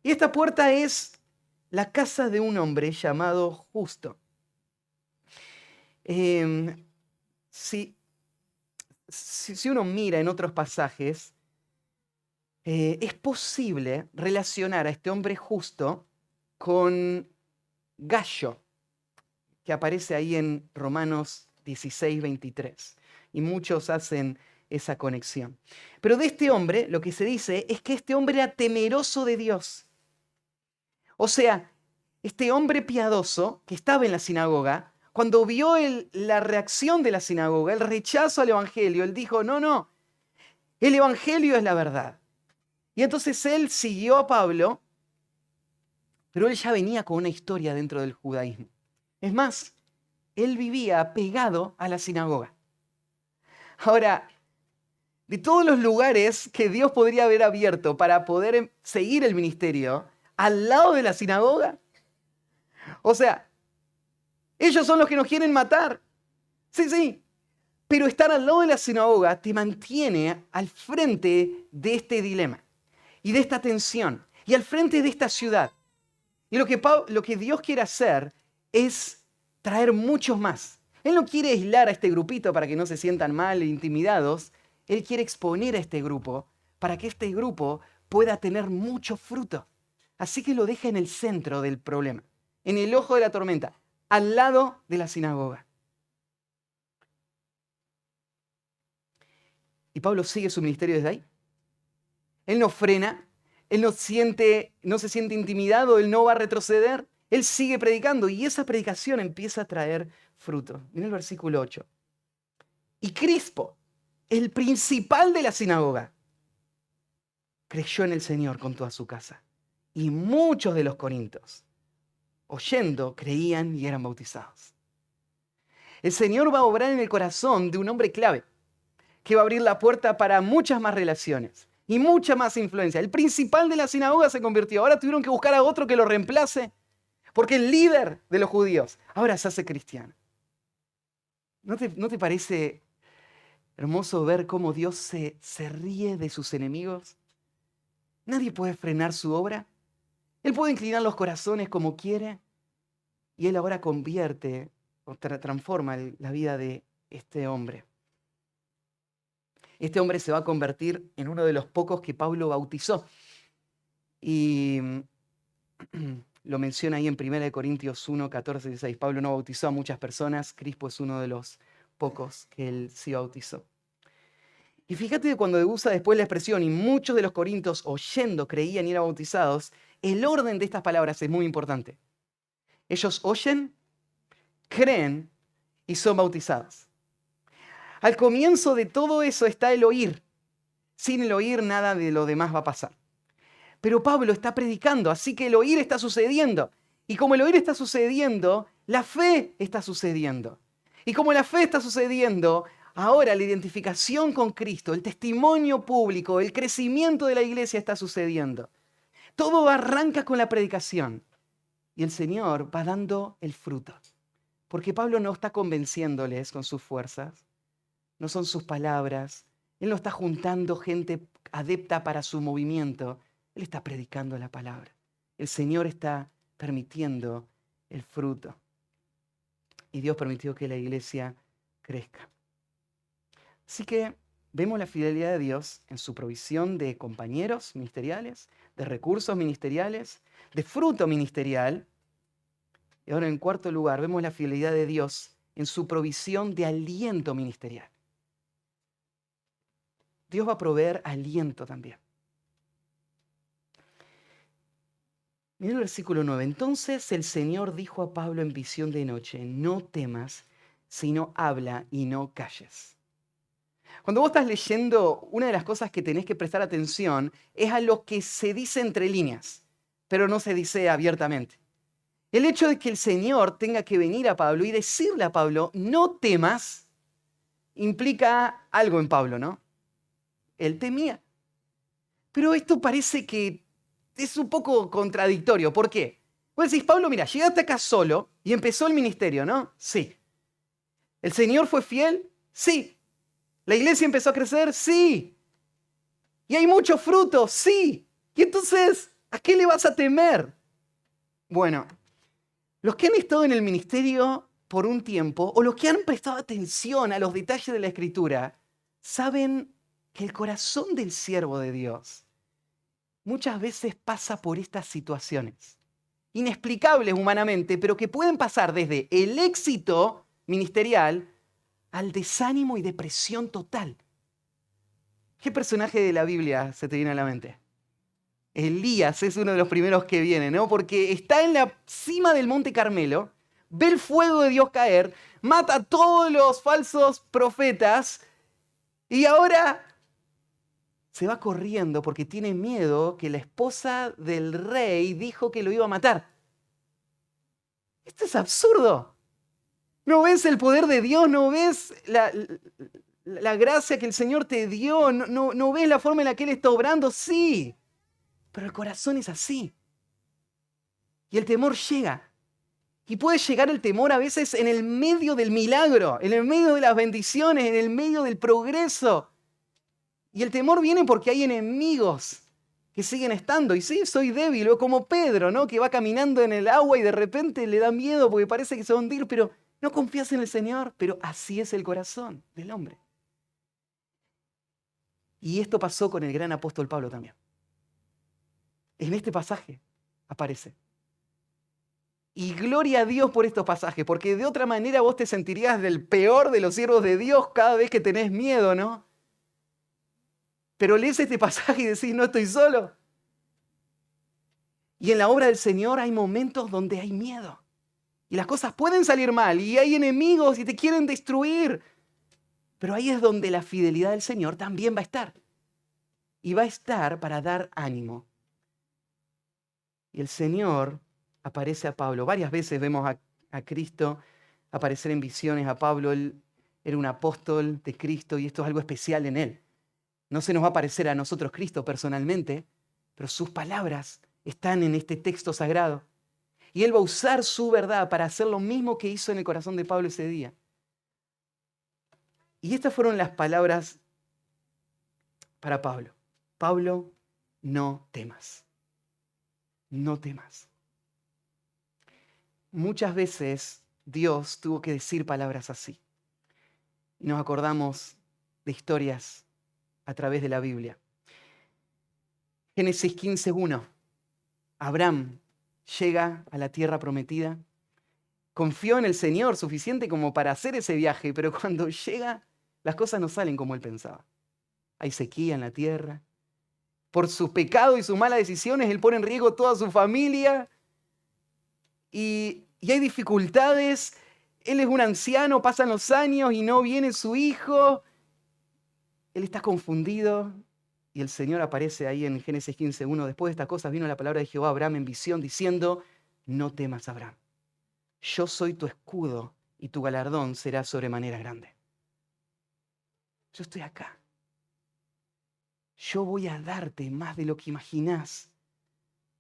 Speaker 1: Y esta puerta es la casa de un hombre llamado Justo. Si uno mira en otros pasajes, es posible relacionar a este hombre justo con Gallo, que aparece ahí en Romanos 16, 23. Y muchos hacen esa conexión. Pero de este hombre, lo que se dice es que este hombre era temeroso de Dios. O sea, este hombre piadoso que estaba en la sinagoga, cuando vio la reacción de la sinagoga, el rechazo al evangelio, él dijo, no, el evangelio es la verdad. Y entonces él siguió a Pablo, pero él ya venía con una historia dentro del judaísmo. Es más, él vivía pegado a la sinagoga. Ahora, de todos los lugares que Dios podría haber abierto para poder seguir el ministerio, al lado de la sinagoga, o sea, ellos son los que nos quieren matar. Sí, pero estar al lado de la sinagoga te mantiene al frente de este dilema y de esta tensión y al frente de esta ciudad. Y lo que Dios quiere hacer es traer muchos más. Él no quiere aislar a este grupito para que no se sientan mal e intimidados. Él quiere exponer a este grupo para que este grupo pueda tener mucho fruto. Así que lo deja en el centro del problema, en el ojo de la tormenta, al lado de la sinagoga. Y Pablo sigue su ministerio desde ahí. Él no frena, él no se siente intimidado, él no va a retroceder. Él sigue predicando y esa predicación empieza a traer fruto. Miren el versículo 8. Y Crispo, el principal de la sinagoga, creyó en el Señor con toda su casa. Y muchos de los corintios, oyendo, creían y eran bautizados. El Señor va a obrar en el corazón de un hombre clave, que va a abrir la puerta para muchas más relaciones y mucha más influencia. El principal de la sinagoga se convirtió. Ahora tuvieron que buscar a otro que lo reemplace, porque el líder de los judíos ahora se hace cristiano. ¿No te parece hermoso ver cómo Dios se ríe de sus enemigos? Nadie puede frenar su obra. Él puede inclinar los corazones como quiere. Y Él ahora convierte o transforma la vida de este hombre. Este hombre se va a convertir en uno de los pocos que Pablo bautizó. Y lo menciona ahí en 1 Corintios 1, 14 y 16. Pablo no bautizó a muchas personas. Crispo es uno de los pocos que él sí bautizó. Y fíjate que cuando usa después la expresión y muchos de los corintios oyendo creían y eran bautizados, el orden de estas palabras es muy importante. Ellos oyen, creen y son bautizados. Al comienzo de todo eso está el oír. Sin el oír nada de lo demás va a pasar. Pero Pablo está predicando, así que el oír está sucediendo. Y como el oír está sucediendo, la fe está sucediendo. Y como la fe está sucediendo, ahora la identificación con Cristo, el testimonio público, el crecimiento de la iglesia está sucediendo. Todo arranca con la predicación. Y el Señor va dando el fruto. Porque Pablo no está convenciéndoles con sus fuerzas. No son sus palabras. Él no está juntando gente adepta para su movimiento. Él está predicando la palabra. El Señor está permitiendo el fruto. Y Dios permitió que la iglesia crezca. Así que vemos la fidelidad de Dios en su provisión de compañeros ministeriales, de recursos ministeriales, de fruto ministerial. Y ahora en cuarto lugar, vemos la fidelidad de Dios en su provisión de aliento ministerial. Dios va a proveer aliento también. Mira el versículo 9. Entonces el Señor dijo a Pablo en visión de noche, no temas, sino habla y no calles. Cuando vos estás leyendo, una de las cosas que tenés que prestar atención es a lo que se dice entre líneas, pero no se dice abiertamente. El hecho de que el Señor tenga que venir a Pablo y decirle a Pablo, no temas, implica algo en Pablo, ¿no? Él temía. Pero esto parece que es un poco contradictorio. ¿Por qué? Vos decís, Pablo, mira, llegaste acá solo y empezó el ministerio, ¿no? Sí. ¿El Señor fue fiel? Sí. ¿La iglesia empezó a crecer? Sí. ¿Y hay mucho fruto? Sí. Y entonces, ¿a qué le vas a temer? Bueno, los que han estado en el ministerio por un tiempo o los que han prestado atención a los detalles de la Escritura saben que el corazón del siervo de Dios muchas veces pasa por estas situaciones, inexplicables humanamente, pero que pueden pasar desde el éxito ministerial al desánimo y depresión total. ¿Qué personaje de la Biblia se te viene a la mente? Elías es uno de los primeros que viene, ¿no? Porque está en la cima del Monte Carmelo, ve el fuego de Dios caer, mata a todos los falsos profetas y ahora se va corriendo porque tiene miedo que la esposa del rey dijo que lo iba a matar. Esto es absurdo. ¿No ves el poder de Dios? ¿No ves la gracia que el Señor te dio? ¿No ves la forma en la que Él está obrando? Sí, pero el corazón es así. Y el temor llega. Y puede llegar el temor a veces en el medio del milagro, en el medio de las bendiciones, en el medio del progreso. Y el temor viene porque hay enemigos que siguen estando. Y sí, soy débil, o como Pedro, ¿no? Que va caminando en el agua y de repente le da miedo porque parece que se va a hundir, pero no confías en el Señor. Pero así es el corazón del hombre. Y esto pasó con el gran apóstol Pablo también. En este pasaje aparece. Y gloria a Dios por estos pasajes, porque de otra manera vos te sentirías del peor de los siervos de Dios cada vez que tenés miedo, ¿no? Pero lees este pasaje y decís, no estoy solo. Y en la obra del Señor hay momentos donde hay miedo. Y las cosas pueden salir mal y hay enemigos y te quieren destruir. Pero ahí es donde la fidelidad del Señor también va a estar. Y va a estar para dar ánimo. Y el Señor aparece a Pablo. Varias veces vemos a Cristo aparecer en visiones a Pablo. Él era un apóstol de Cristo y esto es algo especial en él. No se nos va a aparecer a nosotros Cristo personalmente, pero sus palabras están en este texto sagrado. Y Él va a usar su verdad para hacer lo mismo que hizo en el corazón de Pablo ese día. Y estas fueron las palabras para Pablo. Pablo, no temas. No temas. Muchas veces Dios tuvo que decir palabras así. Y nos acordamos de historias a través de la Biblia. Génesis 15:1. Abraham llega a la tierra prometida, confió en el Señor suficiente como para hacer ese viaje, pero cuando llega, las cosas no salen como él pensaba. Hay sequía en la tierra. Por sus pecados y sus malas decisiones, él pone en riesgo toda su familia. Y hay dificultades. Él es un anciano, pasan los años y no viene su hijo. Él está confundido. Y el Señor aparece ahí en Génesis 15:1. Después de estas cosas vino la palabra de Jehová a Abraham en visión diciendo, no temas, Abraham. Yo soy tu escudo y tu galardón será sobremanera grande. Yo estoy acá. Yo voy a darte más de lo que imaginás.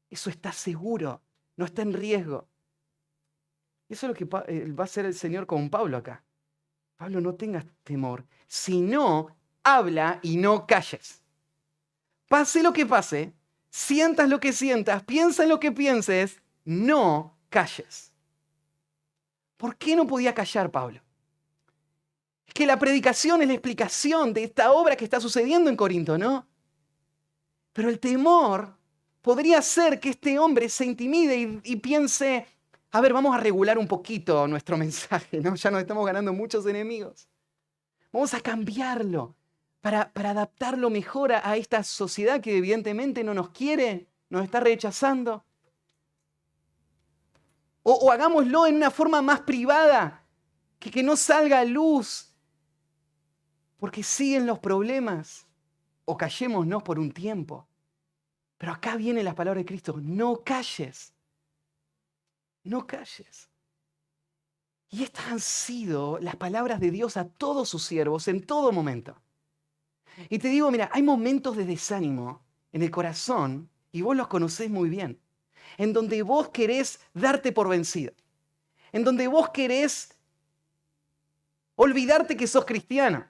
Speaker 1: Eso está seguro, no está en riesgo. Eso es lo que va a hacer el Señor con Pablo acá. Pablo, no tengas temor, sino habla y no calles. Pase lo que pase, sientas lo que sientas, piensa en lo que pienses, no calles. ¿Por qué no podía callar Pablo? Es que la predicación es la explicación de esta obra que está sucediendo en Corinto, ¿no? Pero el temor podría ser que este hombre se intimide y piense, a ver, vamos a regular un poquito nuestro mensaje, ¿no? Ya nos estamos ganando muchos enemigos. Vamos a cambiarlo para adaptarlo mejor a esta sociedad que evidentemente no nos quiere, nos está rechazando. O hagámoslo en una forma más privada, que no salga a luz, porque siguen los problemas. O callémonos por un tiempo. Pero acá viene la palabra de Cristo, no calles. No calles. Y estas han sido las palabras de Dios a todos sus siervos en todo momento. Y te digo, mira, hay momentos de desánimo en el corazón, y vos los conocés muy bien, en donde vos querés darte por vencido, en donde vos querés olvidarte que sos cristiano,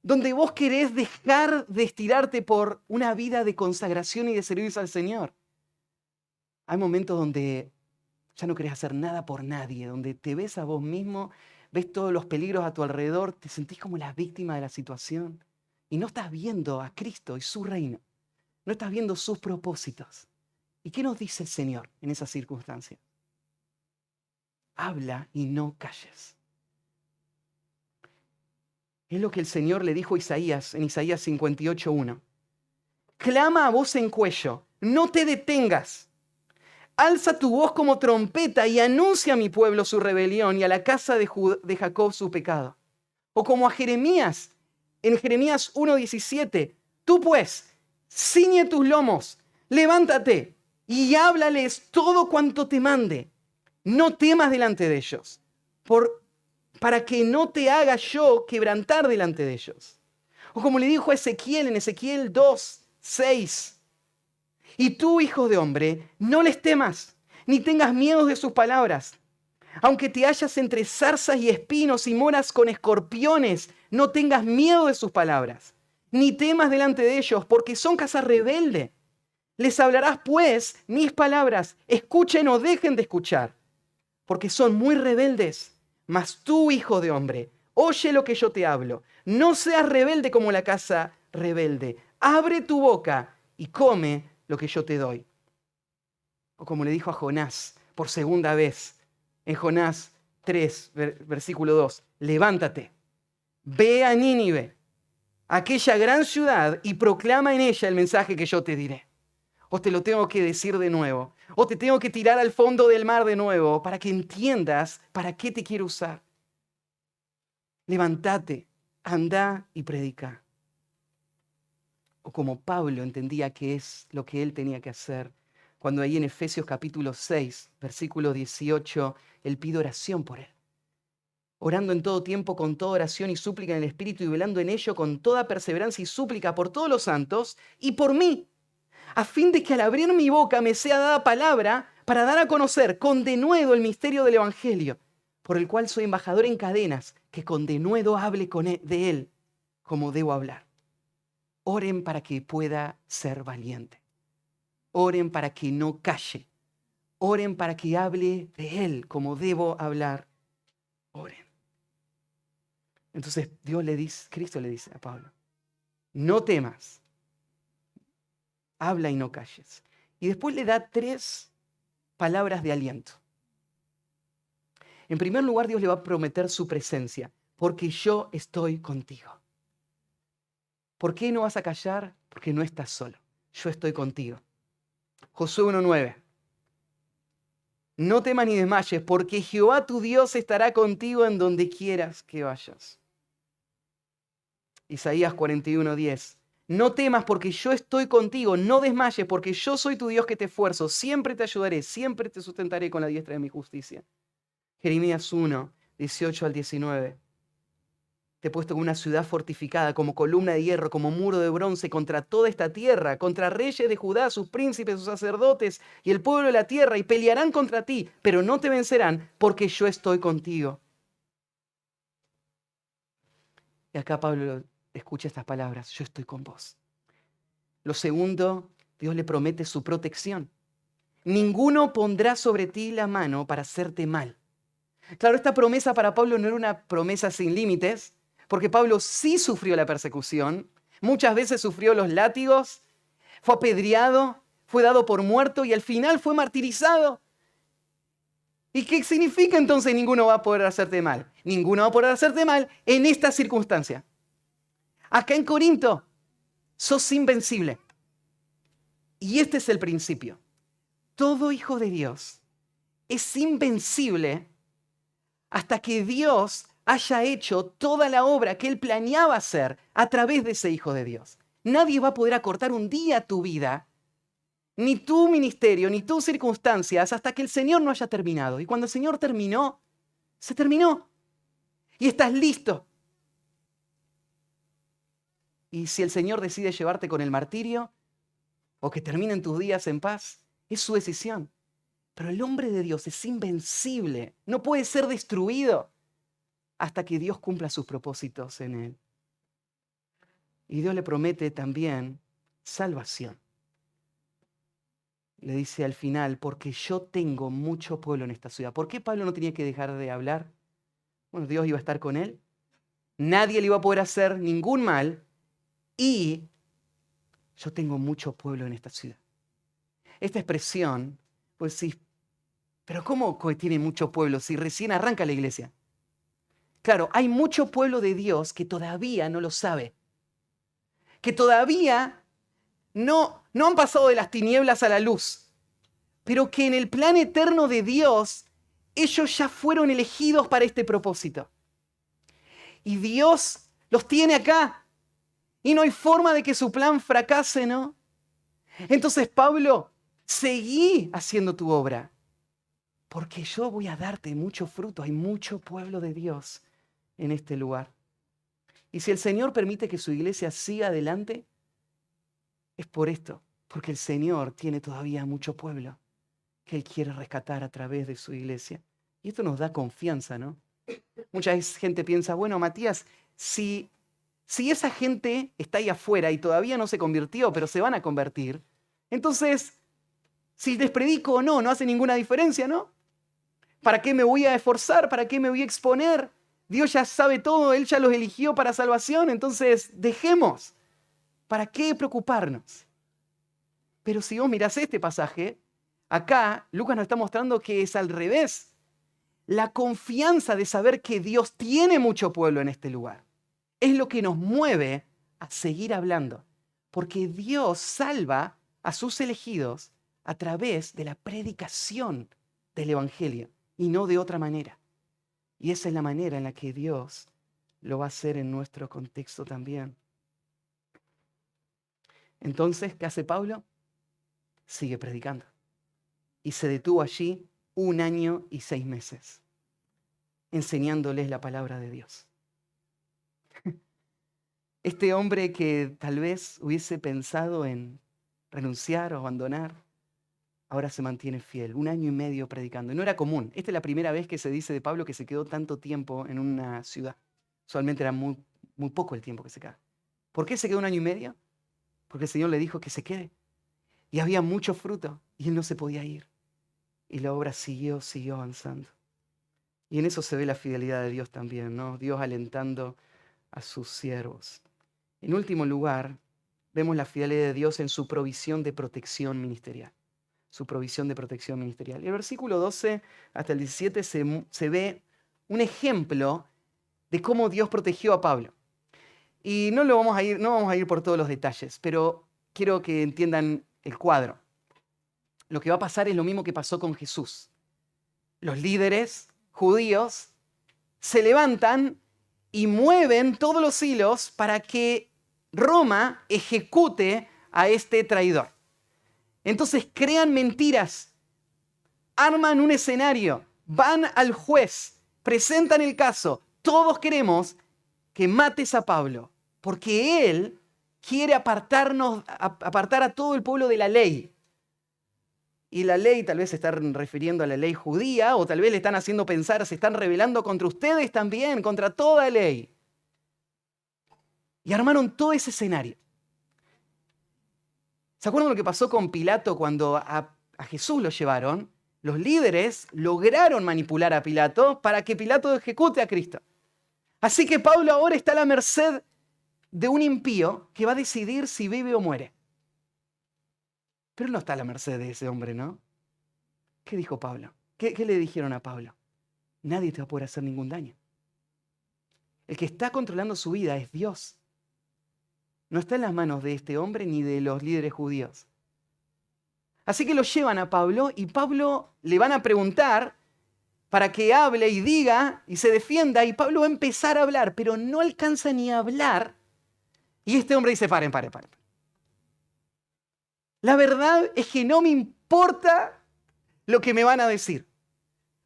Speaker 1: donde vos querés dejar de estirarte por una vida de consagración y de servicio al Señor. Hay momentos donde ya no querés hacer nada por nadie, donde te ves a vos mismo, ves todos los peligros a tu alrededor, te sentís como la víctima de la situación y no estás viendo a Cristo y su reino, no estás viendo sus propósitos. ¿Y qué nos dice el Señor en esas circunstancias? Habla y no calles. Es lo que el Señor le dijo a Isaías en Isaías 58:1. Clama a voz en cuello, no te detengas. Alza tu voz como trompeta y anuncia a mi pueblo su rebelión y a la casa de Jacob su pecado. O como a Jeremías, en Jeremías 1:17, tú pues, ciñe tus lomos, levántate y háblales todo cuanto te mande. No temas delante de ellos, para que no te haga yo quebrantar delante de ellos. O como le dijo a Ezequiel en Ezequiel 2:6, y tú, hijo de hombre, no les temas, ni tengas miedo de sus palabras. Aunque te hallas entre zarzas y espinos y moras con escorpiones, no tengas miedo de sus palabras, ni temas delante de ellos, porque son casa rebelde. Les hablarás, pues, mis palabras, escuchen o dejen de escuchar, porque son muy rebeldes. Mas tú, hijo de hombre, oye lo que yo te hablo. No seas rebelde como la casa rebelde. Abre tu boca y come lo que yo te doy. O como le dijo a Jonás por segunda vez, en Jonás 3, versículo 2, levántate, ve a Nínive, aquella gran ciudad, y proclama en ella el mensaje que yo te diré. O te lo tengo que decir de nuevo, o te tengo que tirar al fondo del mar de nuevo para que entiendas para qué te quiero usar. Levántate, anda y predica. O como Pablo entendía que es lo que él tenía que hacer, cuando ahí en Efesios capítulo 6, versículo 18, él pide oración por él. Orando en todo tiempo con toda oración y súplica en el Espíritu y velando en ello con toda perseverancia y súplica por todos los santos y por mí, a fin de que al abrir mi boca me sea dada palabra para dar a conocer con denuedo el misterio del Evangelio, por el cual soy embajador en cadenas, que con denuedo hable de él como debo hablar. Oren para que pueda ser valiente. Oren para que no calle. Oren para que hable de él como debo hablar. Oren. Entonces Cristo le dice a Pablo, no temas, habla y no calles. Y después le da 3 palabras de aliento. En primer lugar, Dios le va a prometer su presencia, porque yo estoy contigo. ¿Por qué no vas a callar? Porque no estás solo. Yo estoy contigo. Josué 1:9. No temas ni desmayes, porque Jehová tu Dios estará contigo en donde quieras que vayas. Isaías 41:10. No temas porque yo estoy contigo, no desmayes porque yo soy tu Dios que te esfuerzo, siempre te ayudaré, siempre te sustentaré con la diestra de mi justicia. Jeremías 1:18-19. Te he puesto como una ciudad fortificada, como columna de hierro, como muro de bronce contra toda esta tierra, contra reyes de Judá, sus príncipes, sus sacerdotes y el pueblo de la tierra, y pelearán contra ti, pero no te vencerán porque yo estoy contigo. Y acá Pablo escucha estas palabras, yo estoy con vos. Lo segundo, Dios le promete su protección. Ninguno pondrá sobre ti la mano para hacerte mal. Claro, esta promesa para Pablo no era una promesa sin límites, porque Pablo sí sufrió la persecución, muchas veces sufrió los látigos, fue apedreado, fue dado por muerto y al final fue martirizado. ¿Y qué significa entonces ninguno va a poder hacerte mal? Ninguno va a poder hacerte mal en esta circunstancia. Acá en Corinto, sos invencible. Y este es el principio. Todo hijo de Dios es invencible hasta que Dios haya hecho toda la obra que Él planeaba hacer a través de ese hijo de Dios. Nadie va a poder acortar un día tu vida, ni tu ministerio, ni tus circunstancias, hasta que el Señor no haya terminado. Y cuando el Señor terminó, se terminó. Y estás listo. Y si el Señor decide llevarte con el martirio, o que terminen tus días en paz, es su decisión. Pero el hombre de Dios es invencible, no puede ser destruido hasta que Dios cumpla sus propósitos en él. Y Dios le promete también salvación. Le dice al final, porque yo tengo mucho pueblo en esta ciudad. ¿Por qué Pablo no tenía que dejar de hablar? Bueno, Dios iba a estar con él. Nadie le iba a poder hacer ningún mal. Y yo tengo mucho pueblo en esta ciudad. Esta expresión, pues sí, pero ¿cómo tiene mucho pueblo si recién arranca la iglesia? Claro, hay mucho pueblo de Dios que todavía no lo sabe. Que todavía no han pasado de las tinieblas a la luz. pero que en el plan eterno de Dios, ellos ya fueron elegidos para este propósito. Y Dios los tiene acá. Y no hay forma de que su plan fracase, ¿no? Entonces, Pablo, seguí haciendo tu obra, porque yo voy a darte mucho fruto. Hay mucho pueblo de Dios en este lugar. Y si el Señor permite que su iglesia siga adelante, es por esto, porque el Señor tiene todavía mucho pueblo que Él quiere rescatar a través de su iglesia. Y esto nos da confianza, ¿no? Mucha gente piensa, bueno, Matías, si esa gente está ahí afuera y todavía no se convirtió, pero se van a convertir, entonces, si les predico o no, no hace ninguna diferencia, ¿no? ¿Para qué me voy a esforzar? ¿Para qué me voy a exponer? Dios ya sabe todo, Él ya los eligió para salvación, entonces dejemos. ¿Para qué preocuparnos? Pero si vos mirás este pasaje, acá Lucas nos está mostrando que es al revés. La confianza de saber que Dios tiene mucho pueblo en este lugar es lo que nos mueve a seguir hablando. Porque Dios salva a sus elegidos a través de la predicación del Evangelio y no de otra manera. Y esa es la manera en la que Dios lo va a hacer en nuestro contexto también. Entonces, ¿qué hace Pablo? Sigue predicando. Y se detuvo allí 1 año y 6 meses, enseñándoles la palabra de Dios. Este hombre que tal vez hubiese pensado en renunciar o abandonar, ahora se mantiene fiel, 1 año y medio predicando. Y no era común. Esta es la primera vez que se dice de Pablo que se quedó tanto tiempo en una ciudad. Usualmente era muy poco el tiempo que se queda. ¿Por qué se quedó 1 año y medio? Porque el Señor le dijo que se quede. Y había mucho fruto y él no se podía ir. Y la obra siguió avanzando. Y en eso se ve la fidelidad de Dios también, ¿no? Dios alentando a sus siervos. En último lugar, vemos la fidelidad de Dios en su provisión de protección ministerial. Su provisión de protección ministerial. En el versículo 12 hasta el 17 se ve un ejemplo de cómo Dios protegió a Pablo. Y no vamos a ir por todos los detalles, pero quiero que entiendan el cuadro. Lo que va a pasar es lo mismo que pasó con Jesús. Los líderes judíos se levantan y mueven todos los hilos para que Roma ejecute a este traidor. Entonces crean mentiras, arman un escenario, van al juez, presentan el caso. Todos queremos que mates a Pablo, porque él quiere apartar a todo el pueblo de la ley. Y la ley tal vez se está refiriendo a la ley judía, o tal vez le están haciendo pensar, se están rebelando contra ustedes también, contra toda ley. Y armaron todo ese escenario. ¿Se acuerdan lo que pasó con Pilato cuando a Jesús lo llevaron? Los líderes lograron manipular a Pilato para que Pilato ejecute a Cristo. Así que Pablo ahora está a la merced de un impío que va a decidir si vive o muere. Pero no está a la merced de ese hombre, ¿no? ¿Qué dijo Pablo? ¿Qué le dijeron a Pablo? Nadie te va a poder hacer ningún daño. El que está controlando su vida es Dios. No está en las manos de este hombre ni de los líderes judíos. Así que lo llevan a Pablo y Pablo le van a preguntar para que hable y diga y se defienda, y Pablo va a empezar a hablar, pero no alcanza ni a hablar. Y este hombre dice, paren. La verdad es que no me importa lo que me van a decir,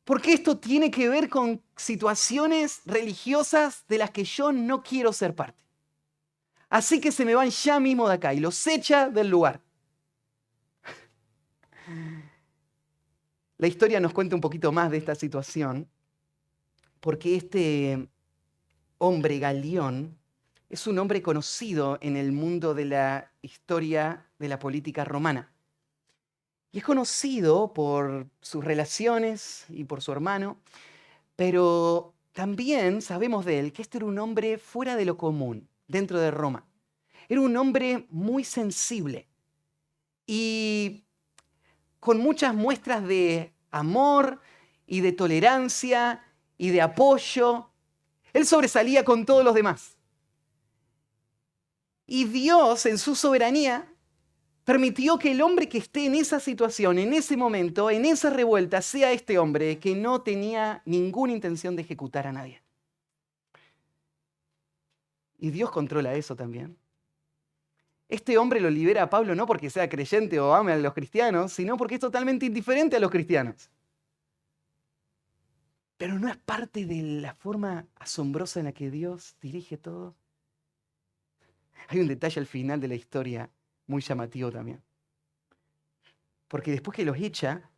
Speaker 1: porque esto tiene que ver con situaciones religiosas de las que yo no quiero ser parte. Así que se me van ya mismo de acá y los echa del lugar. La historia nos cuenta un poquito más de esta situación, porque este hombre Galión es un hombre conocido en el mundo de la historia de la política romana. Y es conocido por sus relaciones y por su hermano, pero también sabemos de él que este era un hombre fuera de lo común dentro de Roma. Era un hombre muy sensible y con muchas muestras de amor y de tolerancia y de apoyo. Él sobresalía con todos los demás. Y Dios, en su soberanía, permitió que el hombre que esté en esa situación, en ese momento, en esa revuelta, sea este hombre que no tenía ninguna intención de ejecutar a nadie. Y Dios controla eso también. Este hombre lo libera a Pablo no porque sea creyente o ame a los cristianos, sino porque es totalmente indiferente a los cristianos. Pero no es parte de la forma asombrosa en la que Dios dirige todo. Hay un detalle al final de la historia muy llamativo también. Porque después que los echa,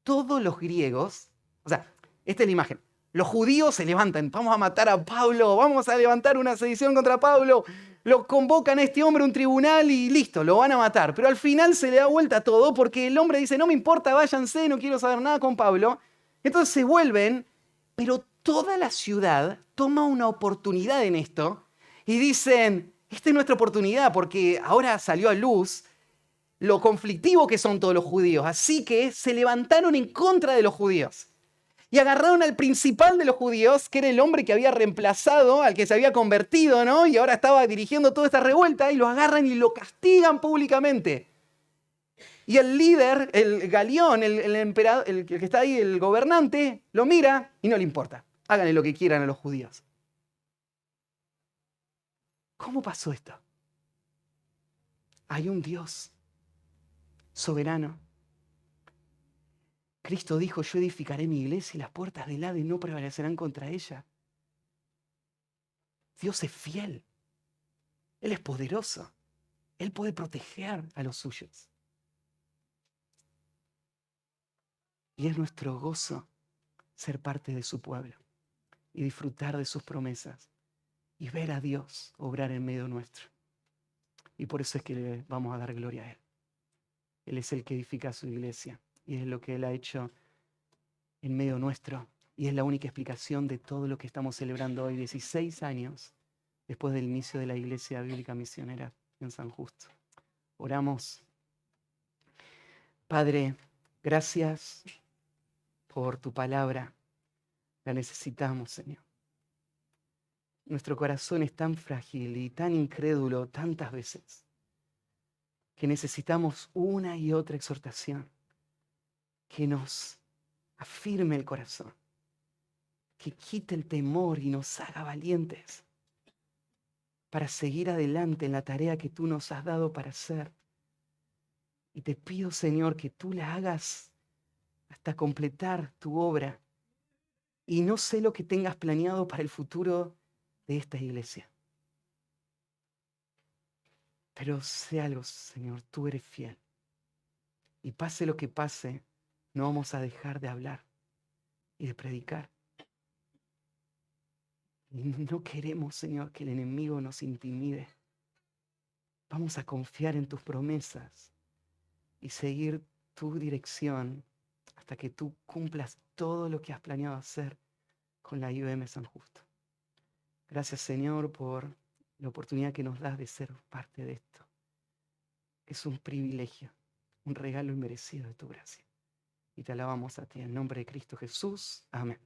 Speaker 1: todos los griegos, o sea, esta es la imagen, los judíos se levantan, vamos a matar a Pablo, vamos a levantar una sedición contra Pablo, lo convocan a este hombre a un tribunal y listo, lo van a matar. Pero al final se le da vuelta todo porque el hombre dice, no me importa, váyanse, no quiero saber nada con Pablo. Entonces se vuelven, pero toda la ciudad toma una oportunidad en esto y dicen, esta es nuestra oportunidad porque ahora salió a luz lo conflictivo que son todos los judíos. Así que se levantaron en contra de los judíos. Y agarraron al principal de los judíos, que era el hombre que había reemplazado, al que se había convertido, ¿no? Y ahora estaba dirigiendo toda esta revuelta, y lo agarran y lo castigan públicamente. Y el líder, el Galión, el emperador, el que está ahí, el gobernante, lo mira y no le importa. Háganle lo que quieran a los judíos. ¿Cómo pasó esto? Hay un Dios soberano. Cristo dijo, yo edificaré mi iglesia y las puertas del Hades no prevalecerán contra ella. Dios es fiel. Él es poderoso. Él puede proteger a los suyos. Y es nuestro gozo ser parte de su pueblo y disfrutar de sus promesas y ver a Dios obrar en medio nuestro. Y por eso es que le vamos a dar gloria a Él. Él es el que edifica su iglesia y es lo que Él ha hecho en medio nuestro. Y es la única explicación de todo lo que estamos celebrando hoy, 16 años después del inicio de la Iglesia Bíblica Misionera en San Justo. Oramos. Padre, gracias por tu palabra. La necesitamos, Señor. Nuestro corazón es tan frágil y tan incrédulo tantas veces que necesitamos una y otra exhortación que nos afirme el corazón, que quite el temor y nos haga valientes para seguir adelante en la tarea que tú nos has dado para hacer. Y te pido, Señor, que tú la hagas hasta completar tu obra. Y no sé lo que tengas planeado para el futuro de esta iglesia. Pero sé algo, Señor, tú eres fiel. Y pase lo que pase, no vamos a dejar de hablar y de predicar. Y no queremos, Señor, que el enemigo nos intimide. Vamos a confiar en tus promesas y seguir tu dirección hasta que tú cumplas todo lo que has planeado hacer con la IBM San Justo. Gracias, Señor, por la oportunidad que nos das de ser parte de esto. Es un privilegio, un regalo inmerecido de tu gracia. Y te alabamos a ti en nombre de Cristo Jesús. Amén.